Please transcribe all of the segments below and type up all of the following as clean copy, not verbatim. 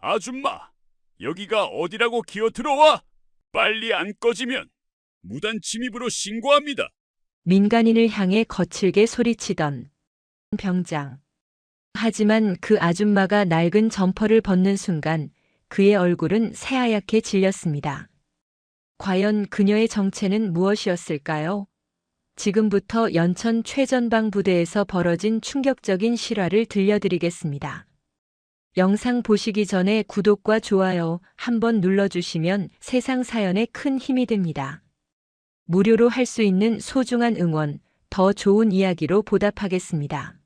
아줌마, 여기가 어디라고 기어 들어와? 빨리 안 꺼지면 무단 침입으로 신고합니다. 민간인을 향해 거칠게 소리치던 병장. 하지만 그 아줌마가 낡은 점퍼를 벗는 순간 그의 얼굴은 새하얗게 질렸습니다. 과연 그녀의 정체는 무엇이었을까요? 지금부터 연천 최전방 부대에서 벌어진 충격적인 실화를 들려드리겠습니다. 영상 보시기 전에 구독과 좋아요 한번 눌러주시면 세상 사연에 큰 힘이 됩니다. 무료로 할 수 있는 소중한 응원, 더 좋은 이야기로 보답하겠습니다.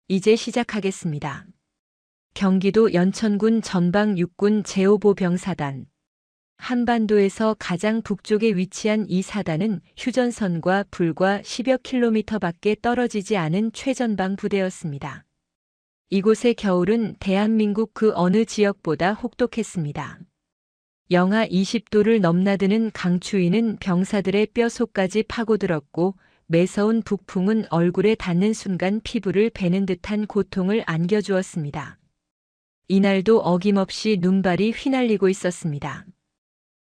이제 시작하겠습니다. 경기도 연천군 전방 육군 제5보병사단. 한반도에서 가장 북쪽에 위치한 이 사단은 휴전선과 불과 10여 킬로미터밖에 떨어지지 않은 최전방 부대였습니다. 이곳의 겨울은 대한민국 그 어느 지역보다 혹독했습니다. 영하 20도를 넘나드는 강추위는 병사들의 뼛속까지 파고들었고 매서운 북풍은 얼굴에 닿는 순간 피부를 베는 듯한 고통을 안겨주었습니다. 이날도 어김없이 눈발이 휘날리고 있었습니다.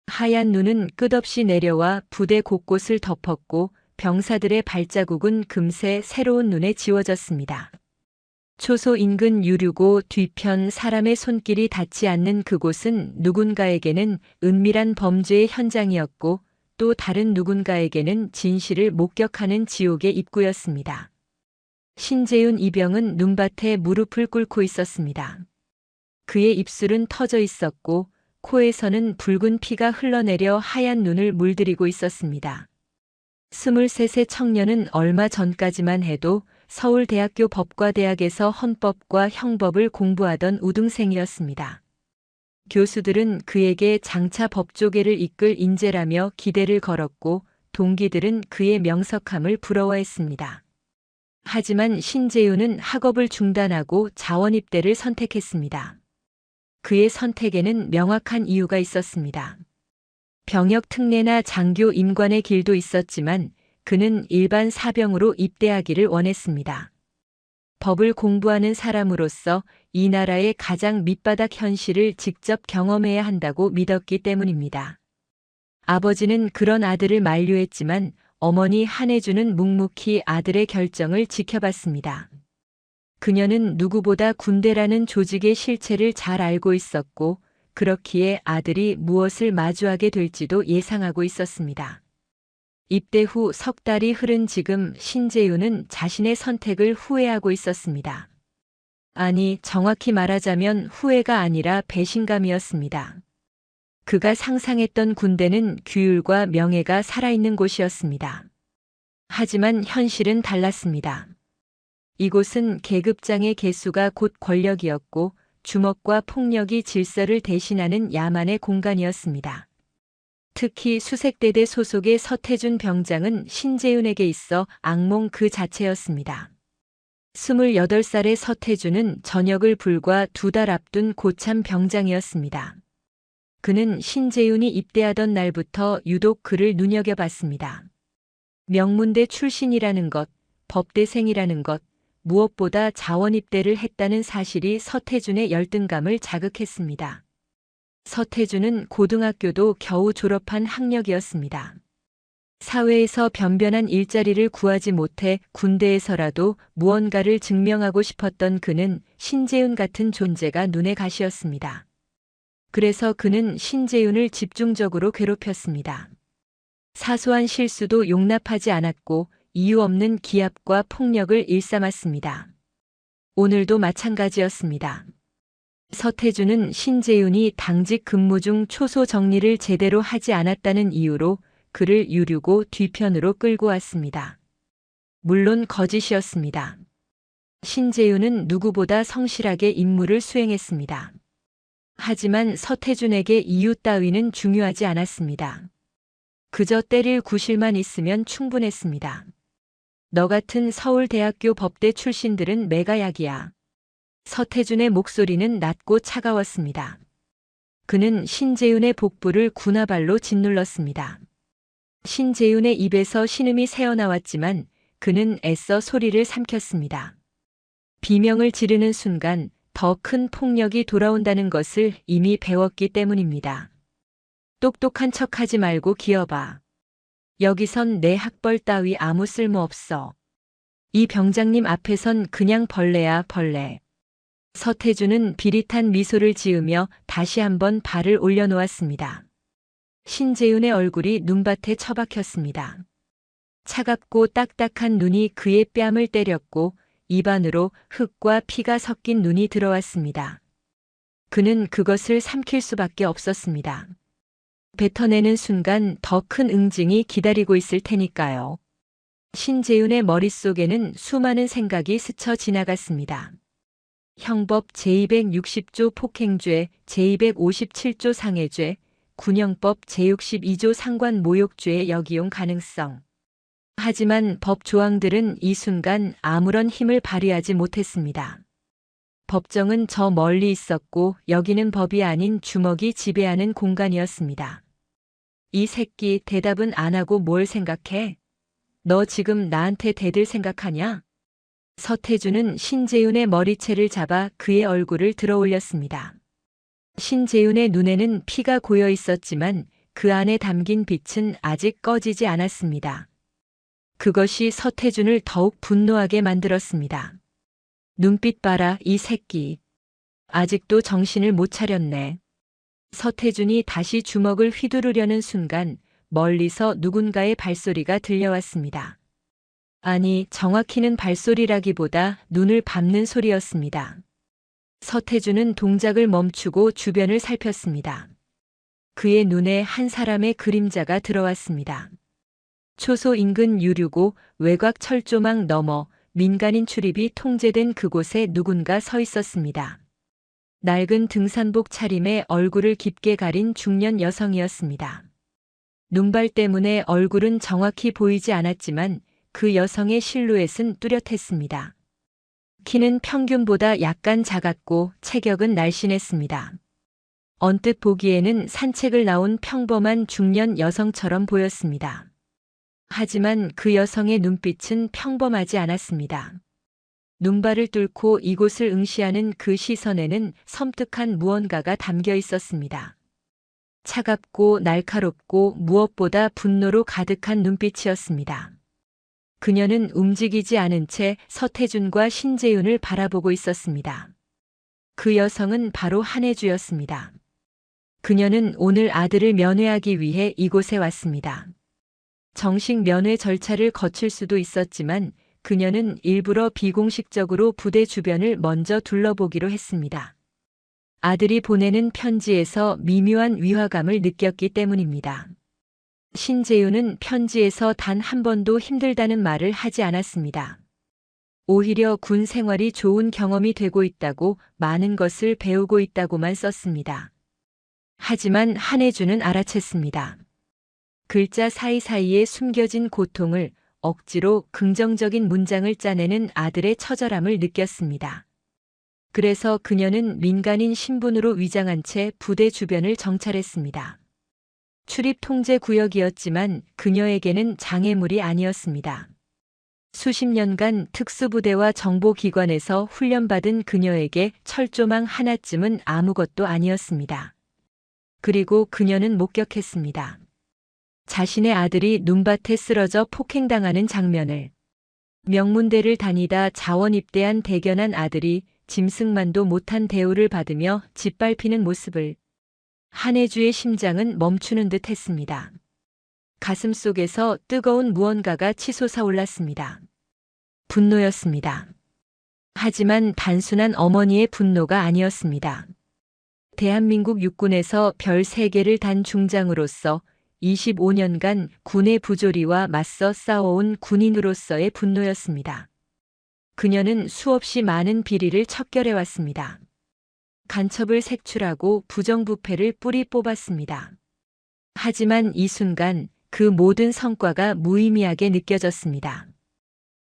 하얀 눈은 끝없이 내려와 부대 곳곳을 덮었고 병사들의 발자국은 금세 새로운 눈에 지워졌습니다. 초소 인근 유류고 뒤편 사람의 손길이 닿지 않는 그곳은 누군가에게는 은밀한 범죄의 현장이었고 또 다른 누군가에게는 진실을 목격하는 지옥의 입구였습니다. 신재윤 이병은 눈밭에 무릎을 꿇고 있었습니다. 그의 입술은 터져 있었고 코에서는 붉은 피가 흘러내려 하얀 눈을 물들이고 있었습니다. 23세 청년은 얼마 전까지만 해도 서울대학교 법과대학에서 헌법과 형법을 공부하던 우등생이었습니다. 교수들은 그에게 장차 법조계를 이끌 인재라며 기대를 걸었고 동기들은 그의 명석함을 부러워했습니다. 하지만 신재윤은 학업을 중단하고 자원입대를 선택했습니다. 그의 선택에는 명확한 이유가 있었습니다. 병역 특례나 장교 임관의 길도 있었지만 그는 일반 사병으로 입대하기를 원했습니다. 법을 공부하는 사람으로서 이 나라의 가장 밑바닥 현실을 직접 경험해야 한다고 믿었기 때문입니다. 아버지는 그런 아들을 만류했지만 어머니 한혜주는 묵묵히 아들의 결정을 지켜봤습니다. 그녀는 누구보다 군대라는 조직의 실체를 잘 알고 있었고 그렇기에 아들이 무엇을 마주하게 될지도 예상하고 있었습니다. 입대 후 석 달이 흐른 지금 신재윤은 자신의 선택을 후회하고 있었습니다. 아니, 정확히 말하자면 후회가 아니라 배신감이었습니다. 그가 상상했던 군대는 규율과 명예가 살아있는 곳이었습니다. 하지만 현실은 달랐습니다. 이곳은 계급장의 개수가 곧 권력이었고 주먹과 폭력이 질서를 대신하는 야만의 공간이었습니다. 특히 수색대대 소속의 서태준 병장은 신재윤에게 있어 악몽 그 자체였습니다. 28살의 서태준은 전역을 불과 2달 앞둔 고참 병장이었습니다. 그는 신재윤이 입대하던 날부터 유독 그를 눈여겨봤습니다. 명문대 출신이라는 것, 법대생이라는 것, 무엇보다 자원입대를 했다는 사실이 서태준의 열등감을 자극했습니다. 서태준은 고등학교도 겨우 졸업한 학력이었습니다. 사회에서 변변한 일자리를 구하지 못해 군대에서라도 무언가를 증명하고 싶었던 그는 신재윤 같은 존재가 눈에 가시였습니다. 그래서 그는 신재윤을 집중적으로 괴롭혔습니다. 사소한 실수도 용납하지 않았고 이유 없는 기합과 폭력을 일삼았습니다. 오늘도 마찬가지였습니다. 서태준은 신재윤이 당직 근무 중 초소 정리를 제대로 하지 않았다는 이유로 그를 유류고 뒤편으로 끌고 왔습니다. 물론 거짓이었습니다. 신재윤은 누구보다 성실하게 임무를 수행했습니다. 하지만 서태준에게 이유 따위는 중요하지 않았습니다. 그저 때릴 구실만 있으면 충분했습니다. 너 같은 서울대학교 법대 출신들은 매가약이야. 서태준의 목소리는 낮고 차가웠습니다. 그는 신재윤의 복부를 군화발로 짓눌렀습니다. 신재윤의 입에서 신음이 새어나왔지만 그는 애써 소리를 삼켰습니다. 비명을 지르는 순간 더 큰 폭력이 돌아온다는 것을 이미 배웠기 때문입니다. 똑똑한 척하지 말고 기어봐. 여기선 내 학벌 따위 아무 쓸모 없어. 이 병장님 앞에선 그냥 벌레야 벌레. 서태준은 비릿한 미소를 지으며 다시 한번 발을 올려놓았습니다. 신재윤의 얼굴이 눈밭에 처박혔습니다. 차갑고 딱딱한 눈이 그의 뺨을 때렸고 입안으로 흙과 피가 섞인 눈이 들어왔습니다. 그는 그것을 삼킬 수밖에 없었습니다. 뱉어내는 순간 더 큰 응징이 기다리고 있을 테니까요. 신재윤의 머릿속에는 수많은 생각이 스쳐 지나갔습니다. 형법 제260조 폭행죄, 제257조 상해죄, 군형법 제62조 상관 모욕죄의 역이용 가능성. 하지만 법 조항들은 이 순간 아무런 힘을 발휘하지 못했습니다. 법정은 저 멀리 있었고 여기는 법이 아닌 주먹이 지배하는 공간이었습니다. 이 새끼 대답은 안 하고 뭘 생각해? 너 지금 나한테 대들 생각하냐? 서태준은 신재윤의 머리채를 잡아 그의 얼굴을 들어올렸습니다. 신재윤의 눈에는 피가 고여 있었지만 그 안에 담긴 빛은 아직 꺼지지 않았습니다. 그것이 서태준을 더욱 분노하게 만들었습니다. 눈빛 봐라, 이 새끼. 아직도 정신을 못 차렸네. 서태준이 다시 주먹을 휘두르려는 순간 멀리서 누군가의 발소리가 들려왔습니다. 아니, 정확히는 발소리라기보다 눈을 밟는 소리였습니다. 서태준은 동작을 멈추고 주변을 살폈습니다. 그의 눈에 한 사람의 그림자가 들어왔습니다. 초소 인근 유류고 외곽 철조망 너머 민간인 출입이 통제된 그곳에 누군가 서 있었습니다. 낡은 등산복 차림에 얼굴을 깊게 가린 중년 여성이었습니다. 눈발 때문에 얼굴은 정확히 보이지 않았지만 그 여성의 실루엣은 뚜렷했습니다. 키는 평균보다 약간 작았고 체격은 날씬했습니다. 언뜻 보기에는 산책을 나온 평범한 중년 여성처럼 보였습니다. 하지만 그 여성의 눈빛은 평범하지 않았습니다. 눈발을 뚫고 이곳을 응시하는 그 시선에는 섬뜩한 무언가가 담겨 있었습니다. 차갑고 날카롭고 무엇보다 분노로 가득한 눈빛이었습니다. 그녀는 움직이지 않은 채 서태준과 신재윤을 바라보고 있었습니다. 그 여성은 바로 한혜주였습니다. 그녀는 오늘 아들을 면회하기 위해 이곳에 왔습니다. 정식 면회 절차를 거칠 수도 있었지만 그녀는 일부러 비공식적으로 부대 주변을 먼저 둘러보기로 했습니다. 아들이 보내는 편지에서 미묘한 위화감을 느꼈기 때문입니다. 신재윤은 편지에서 단 한 번도 힘들다는 말을 하지 않았습니다. 오히려 군 생활이 좋은 경험이 되고 있다고, 많은 것을 배우고 있다고만 썼습니다. 하지만 한혜주는 알아챘습니다. 글자 사이사이에 숨겨진 고통을, 억지로 긍정적인 문장을 짜내는 아들의 처절함을 느꼈습니다. 그래서 그녀는 민간인 신분으로 위장한 채 부대 주변을 정찰했습니다. 출입 통제 구역이었지만 그녀에게는 장애물이 아니었습니다. 수십 년간 특수부대와 정보기관에서 훈련받은 그녀에게 철조망 하나쯤은 아무것도 아니었습니다. 그리고 그녀는 목격했습니다. 자신의 아들이 눈밭에 쓰러져 폭행당하는 장면을. 명문대를 다니다 자원 입대한 대견한 아들이 짐승만도 못한 대우를 받으며 짓밟히는 모습을. 한혜주의 심장은 멈추는 듯 했습니다. 가슴 속에서 뜨거운 무언가가 치솟아 올랐습니다. 분노였습니다. 하지만 단순한 어머니의 분노가 아니었습니다. 대한민국 육군에서 별 3개를 단 중장으로서 25년간 군의 부조리와 맞서 싸워온 군인으로서의 분노였습니다. 그녀는 수없이 많은 비리를 척결해왔습니다. 간첩을 색출하고 부정부패를 뿌리 뽑았습니다. 하지만 이 순간 그 모든 성과가 무의미하게 느껴졌습니다.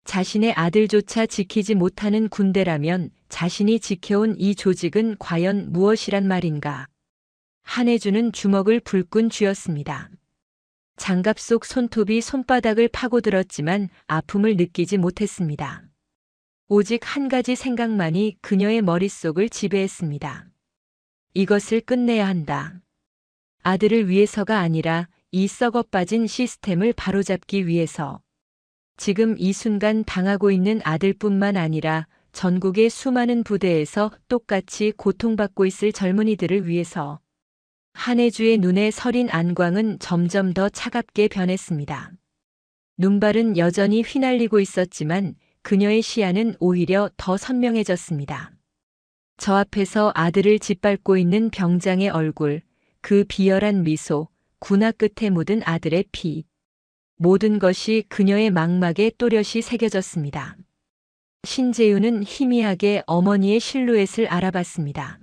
자신의 아들조차 지키지 못하는 군대라면 자신이 지켜온 이 조직은 과연 무엇이란 말인가? 한혜주는 주먹을 불끈 쥐었습니다. 장갑 속 손톱이 손바닥을 파고들었지만 아픔을 느끼지 못했습니다. 오직 한 가지 생각만이 그녀의 머릿속을 지배했습니다. 이것을 끝내야 한다. 아들을 위해서가 아니라 이 썩어 빠진 시스템을 바로잡기 위해서. 지금 이 순간 당하고 있는 아들뿐만 아니라 전국의 수많은 부대에서 똑같이 고통받고 있을 젊은이들을 위해서. 한혜주의 눈에 서린 안광은 점점 더 차갑게 변했습니다. 눈발은 여전히 휘날리고 있었지만 그녀의 시야는 오히려 더 선명해졌습니다. 저 앞에서 아들을 짓밟고 있는 병장의 얼굴, 그 비열한 미소, 군화 끝에 묻은 아들의 피. 모든 것이 그녀의 망막에 또렷이 새겨졌습니다. 신재윤은 희미하게 어머니의 실루엣을 알아봤습니다.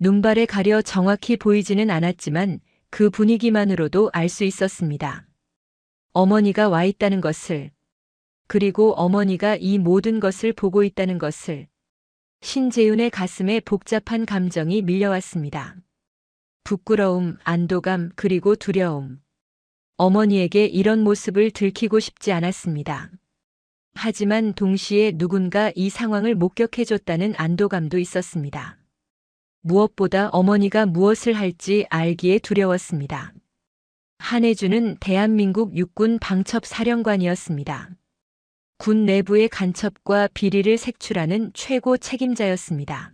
눈발에 가려 정확히 보이지는 않았지만 그 분위기만으로도 알 수 있었습니다. 어머니가 와 있다는 것을, 그리고 어머니가 이 모든 것을 보고 있다는 것을. 신재윤의 가슴에 복잡한 감정이 밀려왔습니다. 부끄러움, 안도감, 그리고 두려움. 어머니에게 이런 모습을 들키고 싶지 않았습니다. 하지만 동시에 누군가 이 상황을 목격해줬다는 안도감도 있었습니다. 무엇보다 어머니가 무엇을 할지 알기에 두려웠습니다. 한혜주는 대한민국 육군 방첩사령관이었습니다. 군 내부의 간첩과 비리를 색출하는 최고 책임자였습니다.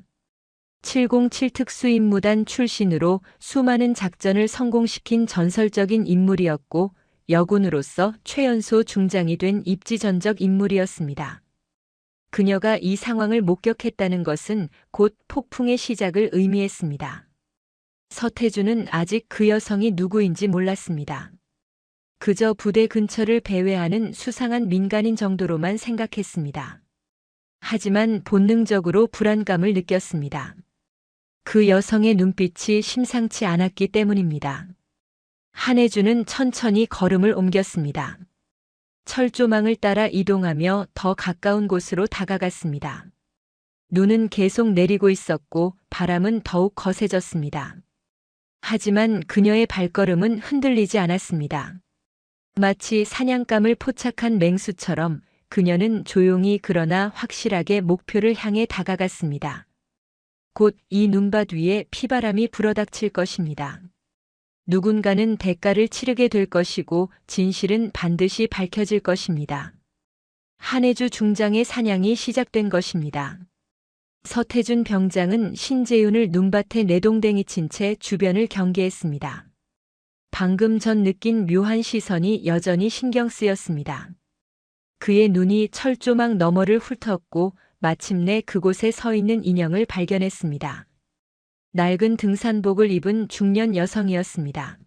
707 특수임무단 출신으로 수많은 작전을 성공시킨 전설적인 인물이었고 여군으로서 최연소 중장이 된 입지전적 인물이었습니다. 그녀가 이 상황을 목격했다는 것은 곧 폭풍의 시작을 의미했습니다. 서태주는 아직 그 여성이 누구인지 몰랐습니다. 그저 부대 근처를 배회하는 수상한 민간인 정도로만 생각했습니다. 하지만 본능적으로 불안감을 느꼈습니다. 그 여성의 눈빛이 심상치 않았기 때문입니다. 한혜주는 천천히 걸음을 옮겼습니다. 철조망을 따라 이동하며 더 가까운 곳으로 다가갔습니다. 눈은 계속 내리고 있었고 바람은 더욱 거세졌습니다. 하지만 그녀의 발걸음은 흔들리지 않았습니다. 마치 사냥감을 포착한 맹수처럼 그녀는 조용히 그러나 확실하게 목표를 향해 다가갔습니다. 곧 이 눈밭 위에 피바람이 불어닥칠 것입니다. 누군가는 대가를 치르게 될 것이고 진실은 반드시 밝혀질 것입니다. 한혜주 중장의 사냥이 시작된 것입니다. 서태준 병장은 신재윤을 눈밭에 내동댕이 친 채 주변을 경계했습니다. 방금 전 느낀 묘한 시선이 여전히 신경 쓰였습니다. 그의 눈이 철조망 너머를 훑었고 마침내 그곳에 서 있는 인형을 발견했습니다. 낡은 등산복을 입은 중년 여성이었습니다.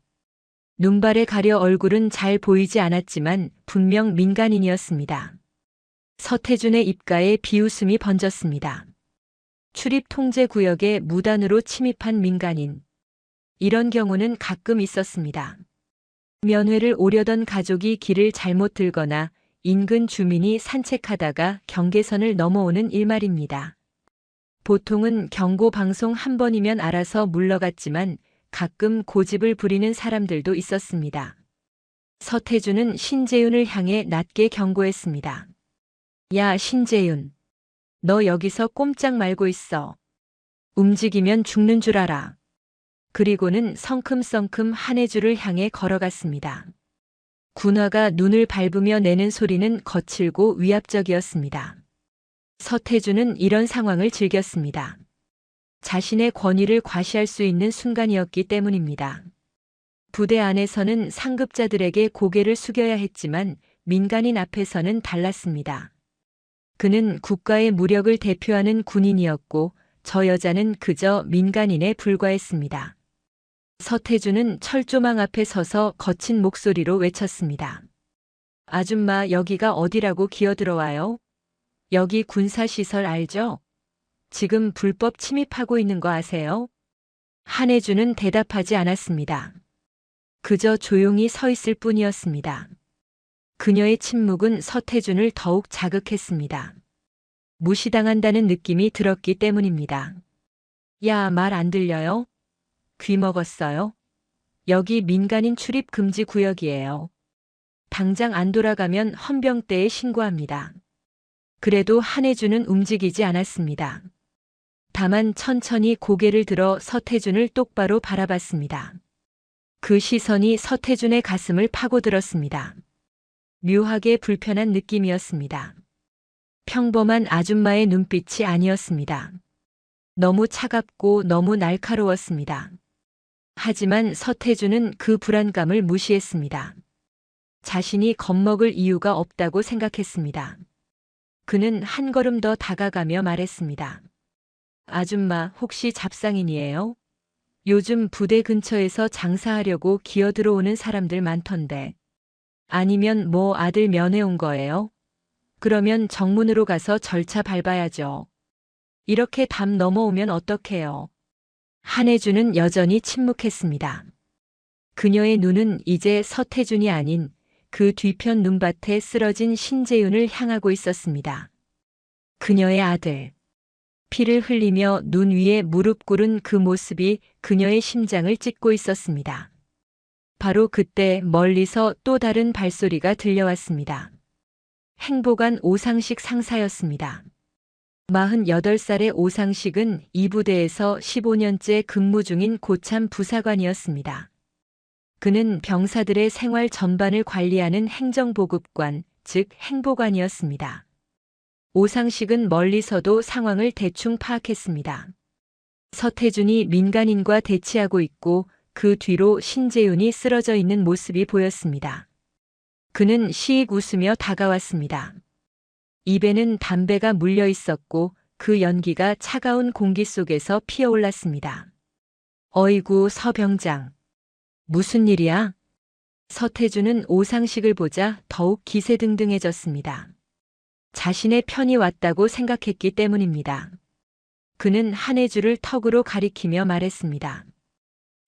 눈발에 가려 얼굴은 잘 보이지 않았지만 분명 민간인이었습니다. 서태준의 입가에 비웃음이 번졌습니다. 출입 통제 구역에 무단으로 침입한 민간인. 이런 경우는 가끔 있었습니다. 면회를 오려던 가족이 길을 잘못 들거나 인근 주민이 산책하다가 경계선을 넘어오는 일말입니다. 보통은 경고 방송 한 번이면 알아서 물러갔지만 가끔 고집을 부리는 사람들도 있었습니다. 서태준은 신재윤을 향해 낮게 경고했습니다. 야, 신재윤. 너 여기서 꼼짝 말고 있어. 움직이면 죽는 줄 알아. 그리고는 성큼성큼 한혜주를 향해 걸어갔습니다. 군화가 눈을 밟으며 내는 소리는 거칠고 위압적이었습니다. 서태주는 이런 상황을 즐겼습니다. 자신의 권위를 과시할 수 있는 순간이었기 때문입니다. 부대 안에서는 상급자들에게 고개를 숙여야 했지만 민간인 앞에서는 달랐습니다. 그는 국가의 무력을 대표하는 군인이었고 저 여자는 그저 민간인에 불과했습니다. 서태주는 철조망 앞에 서서 거친 목소리로 외쳤습니다. 아줌마, 여기가 어디라고 기어들어와요? 여기 군사시설 알죠? 지금 불법 침입하고 있는 거 아세요? 한혜주는 대답하지 않았습니다. 그저 조용히 서 있을 뿐이었습니다. 그녀의 침묵은 서태준을 더욱 자극했습니다. 무시당한다는 느낌이 들었기 때문입니다. 야, 말 안 들려요? 귀 먹었어요? 여기 민간인 출입 금지 구역이에요. 당장 안 돌아가면 헌병대에 신고합니다. 그래도 한혜주는 움직이지 않았습니다. 다만 천천히 고개를 들어 서태준을 똑바로 바라봤습니다. 그 시선이 서태준의 가슴을 파고들었습니다. 묘하게 불편한 느낌이었습니다. 평범한 아줌마의 눈빛이 아니었습니다. 너무 차갑고 너무 날카로웠습니다. 하지만 서태준은 그 불안감을 무시했습니다. 자신이 겁먹을 이유가 없다고 생각했습니다. 그는 한 걸음 더 다가가며 말했습니다. 아줌마, 혹시 잡상인이에요? 요즘 부대 근처에서 장사하려고 기어들어오는 사람들 많던데. 아니면 뭐 아들 면회 온 거예요? 그러면 정문으로 가서 절차 밟아야죠. 이렇게 담 넘어오면 어떡해요? 한혜주는 여전히 침묵했습니다. 그녀의 눈은 이제 서태준이 아닌 그 뒤편 눈밭에 쓰러진 신재윤을 향하고 있었습니다. 그녀의 아들. 피를 흘리며 눈 위에 무릎 꿇은 그 모습이 그녀의 심장을 찢고 있었습니다. 바로 그때 멀리서 또 다른 발소리가 들려왔습니다. 행보관 오상식 상사였습니다. 48살의 오상식은 이 부대에서 15년째 근무 중인 고참 부사관이었습니다. 그는 병사들의 생활 전반을 관리하는 행정보급관, 즉 행보관이었습니다. 오상식은 멀리서도 상황을 대충 파악했습니다. 서태준이 민간인과 대치하고 있고 그 뒤로 신재윤이 쓰러져 있는 모습이 보였습니다. 그는 시익 웃으며 다가왔습니다. 입에는 담배가 물려 있었고 그 연기가 차가운 공기 속에서 피어올랐습니다. 어이구, 서 병장. 무슨 일이야? 서태준은 오상식을 보자 더욱 기세등등해졌습니다. 자신의 편이 왔다고 생각했기 때문입니다. 그는 한혜주를 턱으로 가리키며 말했습니다.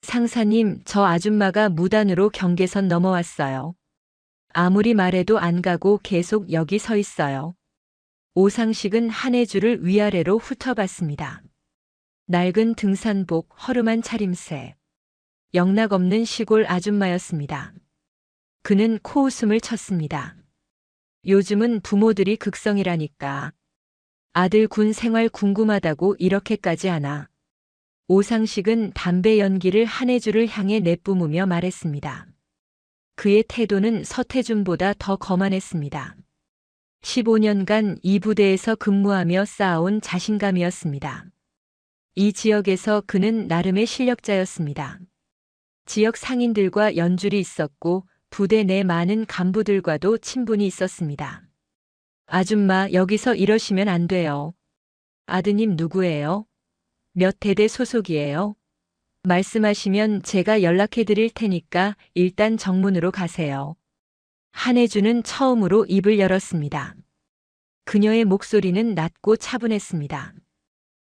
상사님, 저 아줌마가 무단으로 경계선 넘어왔어요. 아무리 말해도 안 가고 계속 여기 서 있어요. 오상식은 한혜주를 위아래로 훑어봤습니다. 낡은 등산복, 허름한 차림새. 영락없는 시골 아줌마였습니다. 그는 코웃음을 쳤습니다. 요즘은 부모들이 극성이라니까. 아들 군 생활 궁금하다고 이렇게까지 하나. 오상식은 담배 연기를 한혜주를 향해 내뿜으며 말했습니다. 그의 태도는 서태준보다 더 거만했습니다. 15년간 이 부대에서 근무하며 쌓아온 자신감이었습니다. 이 지역에서 그는 나름의 실력자였습니다. 지역 상인들과 연줄이 있었고 부대 내 많은 간부들과도 친분이 있었습니다. 아줌마, 여기서 이러시면 안 돼요. 아드님 누구예요? 몇 대대 소속이에요? 말씀하시면 제가 연락해 드릴 테니까 일단 정문으로 가세요. 한혜주는 처음으로 입을 열었습니다. 그녀의 목소리는 낮고 차분했습니다.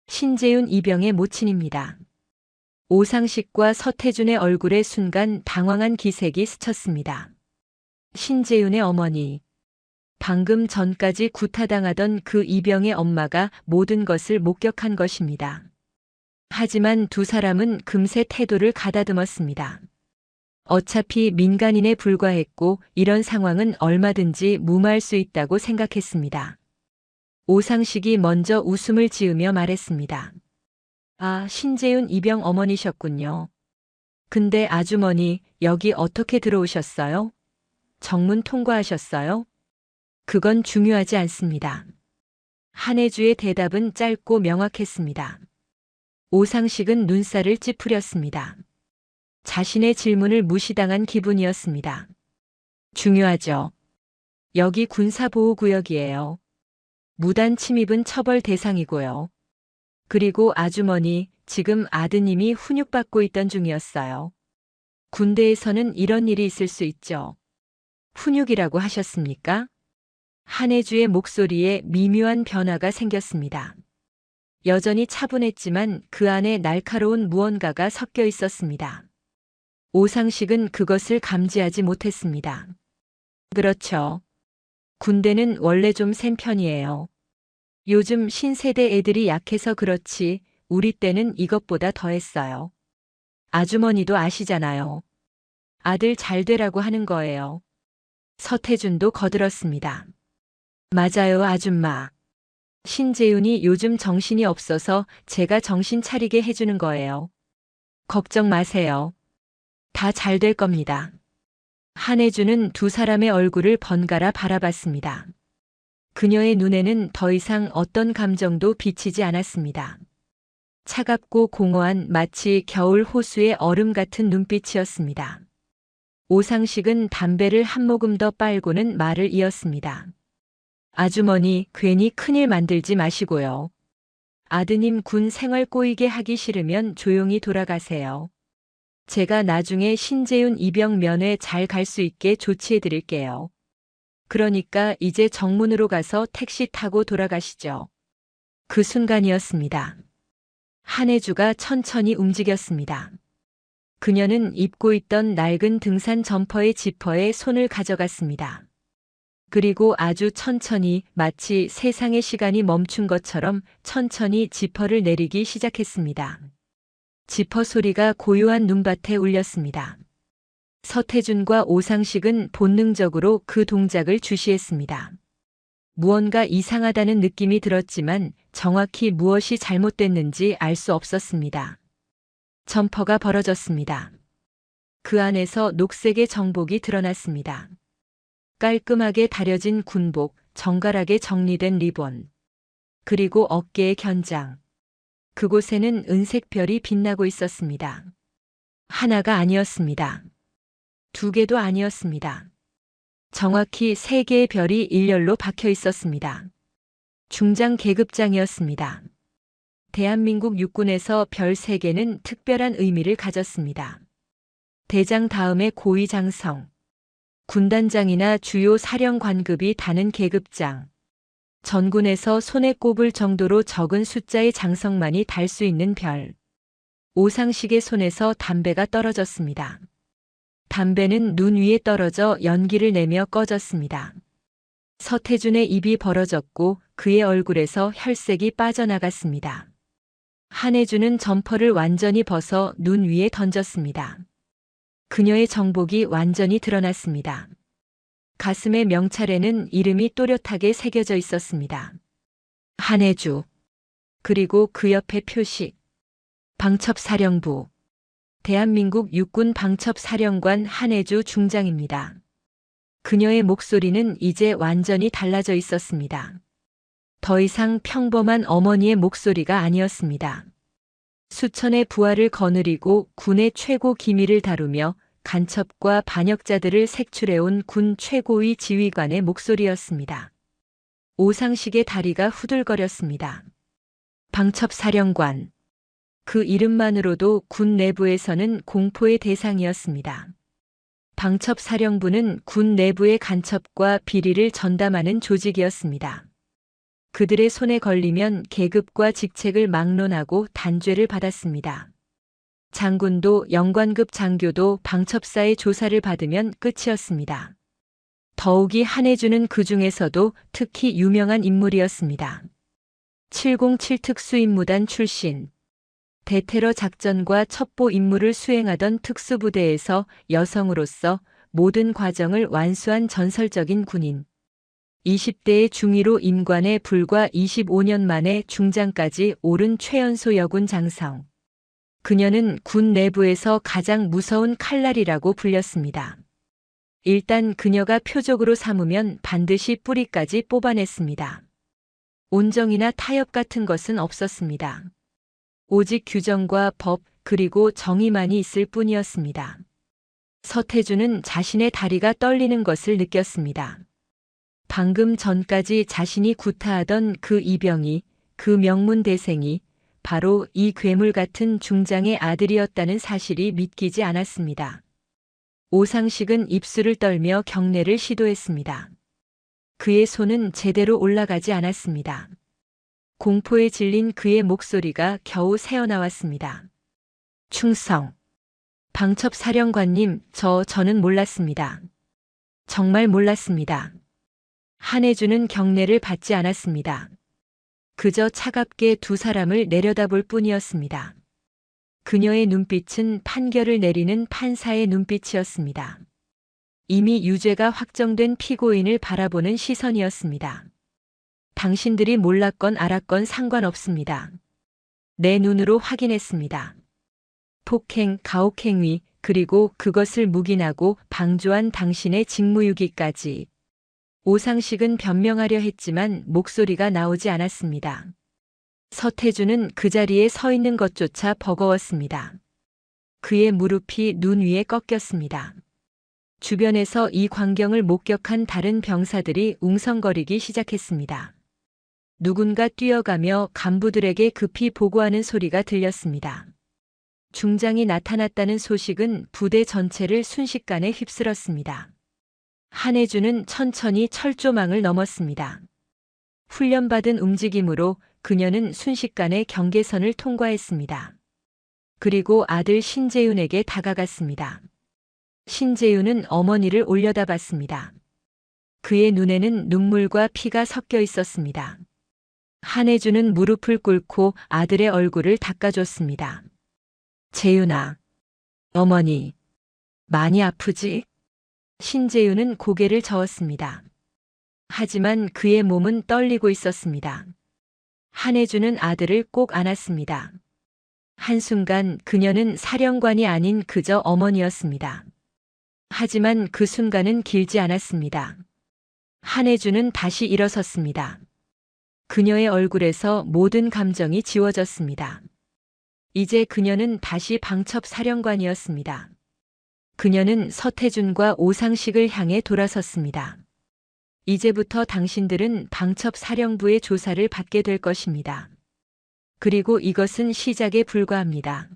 신재윤 이병의 모친입니다. 오상식과 서태준의 얼굴에 순간 당황한 기색이 스쳤습니다. 신재윤의 어머니. 방금 전까지 구타당하던 그 이병의 엄마가 모든 것을 목격한 것입니다. 하지만 두 사람은 금세 태도를 가다듬었습니다. 어차피 민간인에 불과했고 이런 상황은 얼마든지 무마할 수 있다고 생각했습니다. 오상식이 먼저 웃음을 지으며 말했습니다. 아, 신재윤 이병 어머니셨군요. 근데 아주머니, 여기 어떻게 들어오셨어요? 정문 통과하셨어요? 그건 중요하지 않습니다. 한혜주의 대답은 짧고 명확했습니다. 오상식은 눈살을 찌푸렸습니다. 자신의 질문을 무시당한 기분이었습니다. 중요하죠. 여기 군사보호구역이에요. 무단 침입은 처벌 대상이고요. 그리고 아주머니, 지금 아드님이 훈육받고 있던 중이었어요. 군대에서는 이런 일이 있을 수 있죠. 훈육이라고 하셨습니까? 한혜주의 목소리에 미묘한 변화가 생겼습니다. 여전히 차분했지만 그 안에 날카로운 무언가가 섞여 있었습니다. 오상식은 그것을 감지하지 못했습니다. 그렇죠. 군대는 원래 좀 센 편이에요. 요즘 신세대 애들이 약해서 그렇지 우리 때는 이것보다 더했어요. 아주머니도 아시잖아요. 아들 잘 되라고 하는 거예요. 서태준도 거들었습니다. 맞아요, 아줌마. 신재윤이 요즘 정신이 없어서 제가 정신 차리게 해주는 거예요. 걱정 마세요. 다 잘 될 겁니다. 한혜주는 두 사람의 얼굴을 번갈아 바라봤습니다. 그녀의 눈에는 더 이상 어떤 감정도 비치지 않았습니다. 차갑고 공허한 마치 겨울 호수의 얼음 같은 눈빛이었습니다. 오상식은 담배를 한 모금 더 빨고는 말을 이었습니다. 아주머니, 괜히 큰일 만들지 마시고요. 아드님 군 생활 꼬이게 하기 싫으면 조용히 돌아가세요. 제가 나중에 신재윤 입영 면회 잘 갈 수 있게 조치해 드릴게요. 그러니까 이제 정문으로 가서 택시 타고 돌아가시죠. 그 순간이었습니다. 한혜주가 천천히 움직였습니다. 그녀는 입고 있던 낡은 등산 점퍼의 지퍼에 손을 가져갔습니다. 그리고 아주 천천히 마치 세상의 시간이 멈춘 것처럼 천천히 지퍼를 내리기 시작했습니다. 지퍼 소리가 고요한 눈밭에 울렸습니다. 서태준과 오상식은 본능적으로 그 동작을 주시했습니다. 무언가 이상하다는 느낌이 들었지만 정확히 무엇이 잘못됐는지 알 수 없었습니다. 점퍼가 벌어졌습니다. 그 안에서 녹색의 정복이 드러났습니다. 깔끔하게 다려진 군복, 정갈하게 정리된 리본, 그리고 어깨의 견장. 그곳에는 은색 별이 빛나고 있었습니다. 하나가 아니었습니다. 두 개도 아니었습니다. 정확히 세 개의 별이 일렬로 박혀 있었습니다. 중장 계급장이었습니다. 대한민국 육군에서 별 3개는 특별한 의미를 가졌습니다. 대장 다음에 고위장성, 군단장이나 주요 사령관급이 다는 계급장, 전군에서 손에 꼽을 정도로 적은 숫자의 장성만이 달 수 있는 별. 오상식의 손에서 담배가 떨어졌습니다. 담배는 눈 위에 떨어져 연기를 내며 꺼졌습니다. 서태준의 입이 벌어졌고 그의 얼굴에서 혈색이 빠져나갔습니다. 한혜주는 점퍼를 완전히 벗어 눈 위에 던졌습니다. 그녀의 정복이 완전히 드러났습니다. 가슴의 명찰에는 이름이 또렷하게 새겨져 있었습니다. 한혜주. 그리고 그 옆에 표식. 방첩사령부. 대한민국 육군 방첩사령관 한혜주 중장입니다. 그녀의 목소리는 이제 완전히 달라져 있었습니다. 더 이상 평범한 어머니의 목소리가 아니었습니다. 수천의 부하를 거느리고 군의 최고 기밀을 다루며 간첩과 반역자들을 색출해온 군 최고위 지휘관의 목소리였습니다. 오상식의 다리가 후들거렸습니다. 방첩사령관. 그 이름만으로도 군 내부에서는 공포의 대상이었습니다. 방첩사령부는 군 내부의 간첩과 비리를 전담하는 조직이었습니다. 그들의 손에 걸리면 계급과 직책을 막론하고 단죄를 받았습니다. 장군도 영관급 장교도 방첩사의 조사를 받으면 끝이었습니다. 더욱이 한혜주는 그 중에서도 특히 유명한 인물이었습니다. 707 특수임무단 출신. 대테러 작전과 첩보 임무를 수행하던 특수부대에서 여성으로서 모든 과정을 완수한 전설적인 군인. 20대의 중위로 임관에 불과 25년 만에 중장까지 오른 최연소 여군 장성. 그녀는 군 내부에서 가장 무서운 칼날이라고 불렸습니다. 일단 그녀가 표적으로 삼으면 반드시 뿌리까지 뽑아냈습니다. 온정이나 타협 같은 것은 없었습니다. 오직 규정과 법 그리고 정의만이 있을 뿐이었습니다. 서태준은 자신의 다리가 떨리는 것을 느꼈습니다. 방금 전까지 자신이 구타하던 그 이병이, 그 명문대생이 바로 이 괴물 같은 중장의 아들이었다는 사실이 믿기지 않았습니다. 오상식은 입술을 떨며 경례를 시도했습니다. 그의 손은 제대로 올라가지 않았습니다. 공포에 질린 그의 목소리가 겨우 새어나왔습니다. 충성. 방첩사령관님, 저는 몰랐습니다. 정말 몰랐습니다. 한혜주는 경례를 받지 않았습니다. 그저 차갑게 두 사람을 내려다볼 뿐이었습니다. 그녀의 눈빛은 판결을 내리는 판사의 눈빛이었습니다. 이미 유죄가 확정된 피고인을 바라보는 시선이었습니다. 당신들이 몰랐건 알았건 상관없습니다. 내 눈으로 확인했습니다. 폭행, 가혹행위, 그리고 그것을 묵인하고 방조한 당신의 직무유기까지. 오상식은 변명하려 했지만 목소리가 나오지 않았습니다. 서태준은 그 자리에 서 있는 것조차 버거웠습니다. 그의 무릎이 눈 위에 꺾였습니다. 주변에서 이 광경을 목격한 다른 병사들이 웅성거리기 시작했습니다. 누군가 뛰어가며 간부들에게 급히 보고하는 소리가 들렸습니다. 중장이 나타났다는 소식은 부대 전체를 순식간에 휩쓸었습니다. 한혜주는 천천히 철조망을 넘었습니다. 훈련받은 움직임으로 그녀는 순식간에 경계선을 통과했습니다. 그리고 아들 신재윤에게 다가갔습니다. 신재윤은 어머니를 올려다봤습니다. 그의 눈에는 눈물과 피가 섞여 있었습니다. 한혜주는 무릎을 꿇고 아들의 얼굴을 닦아줬습니다. 재윤아, 어머니, 많이 아프지? 신재윤은 고개를 저었습니다. 하지만 그의 몸은 떨리고 있었습니다. 한혜주는 아들을 꼭 안았습니다. 한순간 그녀는 사령관이 아닌 그저 어머니였습니다. 하지만 그 순간은 길지 않았습니다. 한혜주는 다시 일어섰습니다. 그녀의 얼굴에서 모든 감정이 지워졌습니다. 이제 그녀는 다시 방첩 사령관이었습니다. 그녀는 서태준과 오상식을 향해 돌아섰습니다. 이제부터 당신들은 방첩 사령부의 조사를 받게 될 것입니다. 그리고 이것은 시작에 불과합니다.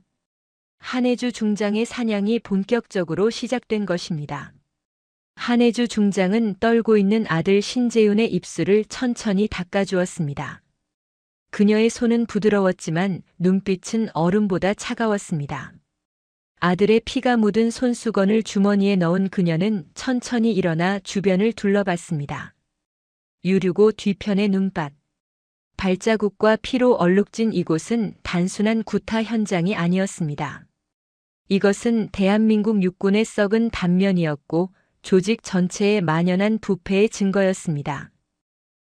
한혜주 중장의 사냥이 본격적으로 시작된 것입니다. 한혜주 중장은 떨고 있는 아들 신재윤의 입술을 천천히 닦아주었습니다. 그녀의 손은 부드러웠지만 눈빛은 얼음보다 차가웠습니다. 아들의 피가 묻은 손수건을 주머니에 넣은 그녀는 천천히 일어나 주변을 둘러봤습니다. 유류고 뒤편의 눈밭. 발자국과 피로 얼룩진 이곳은 단순한 구타 현장이 아니었습니다. 이것은 대한민국 육군의 썩은 단면이었고 조직 전체에 만연한 부패의 증거였습니다.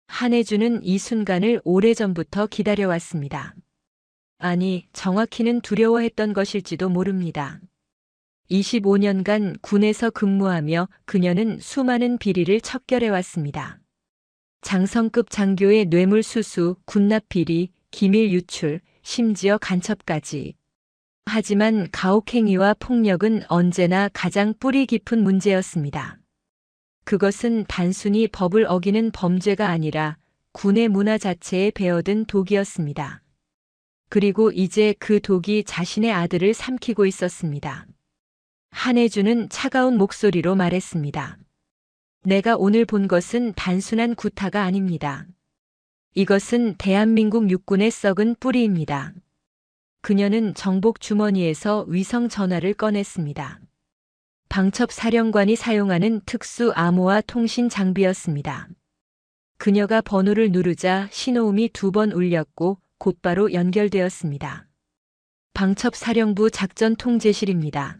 한혜주는 이 순간을 오래전부터 기다려왔습니다. 아니, 정확히는 두려워했던 것일지도 모릅니다. 25년간 군에서 근무하며 그녀는 수많은 비리를 척결해왔습니다. 장성급 장교의 뇌물수수, 군납비리, 기밀 유출, 심지어 간첩까지. 하지만 가혹행위와 폭력은 언제나 가장 뿌리 깊은 문제였습니다. 그것은 단순히 법을 어기는 범죄가 아니라 군의 문화 자체에 배어든 독이었습니다. 그리고 이제 그 독이 자신의 아들을 삼키고 있었습니다. 한혜주는 차가운 목소리로 말했습니다. 내가 오늘 본 것은 단순한 구타가 아닙니다. 이것은 대한민국 육군의 썩은 뿌리입니다. 그녀는 정복 주머니에서 위성 전화를 꺼냈습니다. 방첩 사령관이 사용하는 특수 암호화 통신 장비였습니다. 그녀가 번호를 누르자 신호음이 2번 울렸고 곧바로 연결되었습니다. 방첩 사령부 작전 통제실입니다.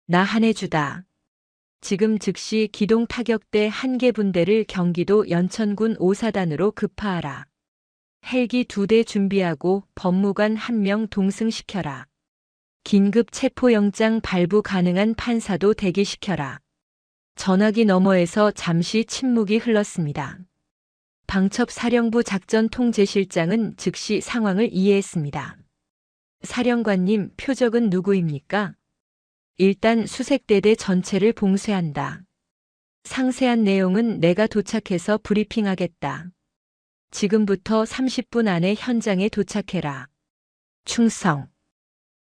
나 한혜주다. 지금 즉시 기동 타격대 1개 분대를 경기도 연천군 5사단으로 급파하라. 헬기 2대 준비하고 법무관 1명 동승시켜라. 긴급 체포영장 발부 가능한 판사도 대기시켜라. 전화기 너머에서 잠시 침묵이 흘렀습니다. 방첩 사령부 작전 통제실장은 즉시 상황을 이해했습니다. 사령관님, 표적은 누구입니까? 일단 수색대대 전체를 봉쇄한다. 상세한 내용은 내가 도착해서 브리핑하겠다. 지금부터 30분 안에 현장에 도착해라. 충성.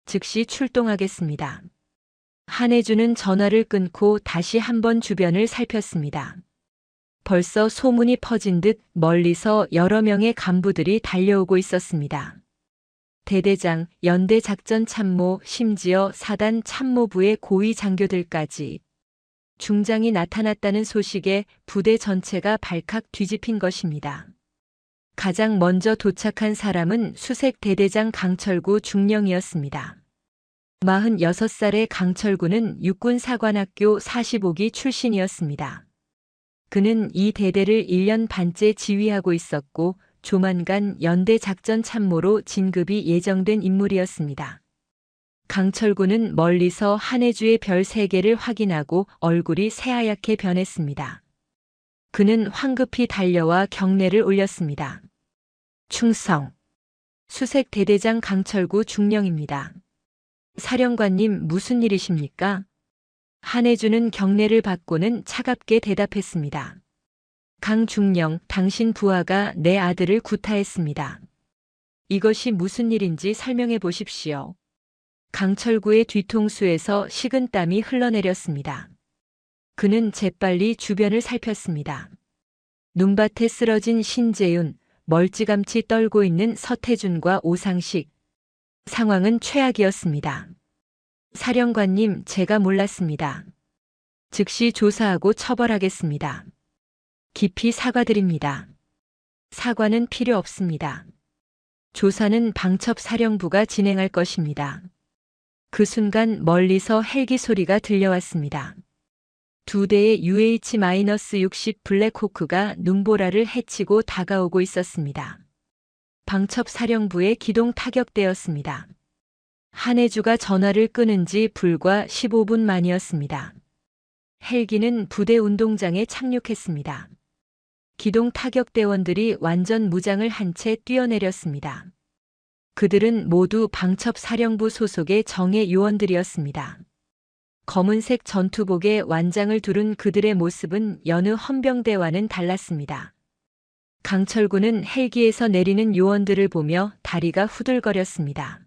즉시 출동하겠습니다. 한혜주는 전화를 끊고 다시 한번 주변을 살폈습니다. 벌써 소문이 퍼진 듯 멀리서 여러 명의 간부들이 달려오고 있었습니다. 대대장, 연대 작전 참모, 심지어 사단 참모부의 고위 장교들까지. 중장이 나타났다는 소식에 부대 전체가 발칵 뒤집힌 것입니다. 가장 먼저 도착한 사람은 수색 대대장 강철구 중령이었습니다. 46살의 강철구는 육군사관학교 45기 출신이었습니다. 그는 이 대대를 1년 반째 지휘하고 있었고 조만간 연대 작전 참모로 진급이 예정된 인물이었습니다. 강철구는 멀리서 한해주의 별 3개를 확인하고 얼굴이 새하얗게 변했습니다. 그는 황급히 달려와 경례를 올렸습니다. 충성. 수색 대대장 강철구 중령입니다. 사령관님 무슨 일이십니까? 한해주는 경례를 받고는 차갑게 대답했습니다. 강중령, 당신 부하가 내 아들을 구타했습니다. 이것이 무슨 일인지 설명해 보십시오. 강철구의 뒤통수에서 식은땀이 흘러내렸습니다. 그는 재빨리 주변을 살폈습니다. 눈밭에 쓰러진 신재윤, 멀찌감치 떨고 있는 서태준과 오상식. 상황은 최악이었습니다. 사령관님, 제가 몰랐습니다. 즉시 조사하고 처벌하겠습니다. 깊이 사과드립니다. 사과는 필요 없습니다. 조사는 방첩사령부가 진행할 것입니다. 그 순간 멀리서 헬기 소리가 들려왔습니다. 2대의 UH-60 블랙호크가 눈보라를 헤치고 다가오고 있었습니다. 방첩사령부에 기동 타격되었습니다. 한해주가 전화를 끊은 지 불과 15분 만이었습니다. 헬기는 부대 운동장에 착륙했습니다. 기동 타격대원들이 완전 무장을 한 채 뛰어내렸습니다. 그들은 모두 방첩사령부 소속의 정예 요원들이었습니다. 검은색 전투복에 완장을 두른 그들의 모습은 여느 헌병대와는 달랐습니다. 강철구는 헬기에서 내리는 요원들을 보며 다리가 후들거렸습니다.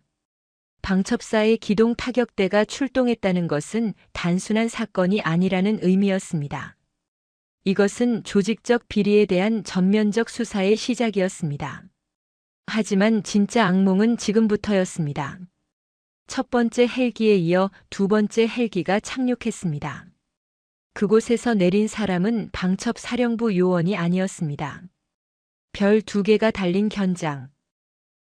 방첩사의 기동 타격대가 출동했다는 것은 단순한 사건이 아니라는 의미였습니다. 이것은 조직적 비리에 대한 전면적 수사의 시작이었습니다. 하지만 진짜 악몽은 지금부터였습니다. 첫 번째 헬기에 이어 2번째 헬기가 착륙했습니다. 그곳에서 내린 사람은 방첩사령부 요원이 아니었습니다. 별 2개가 달린 견장.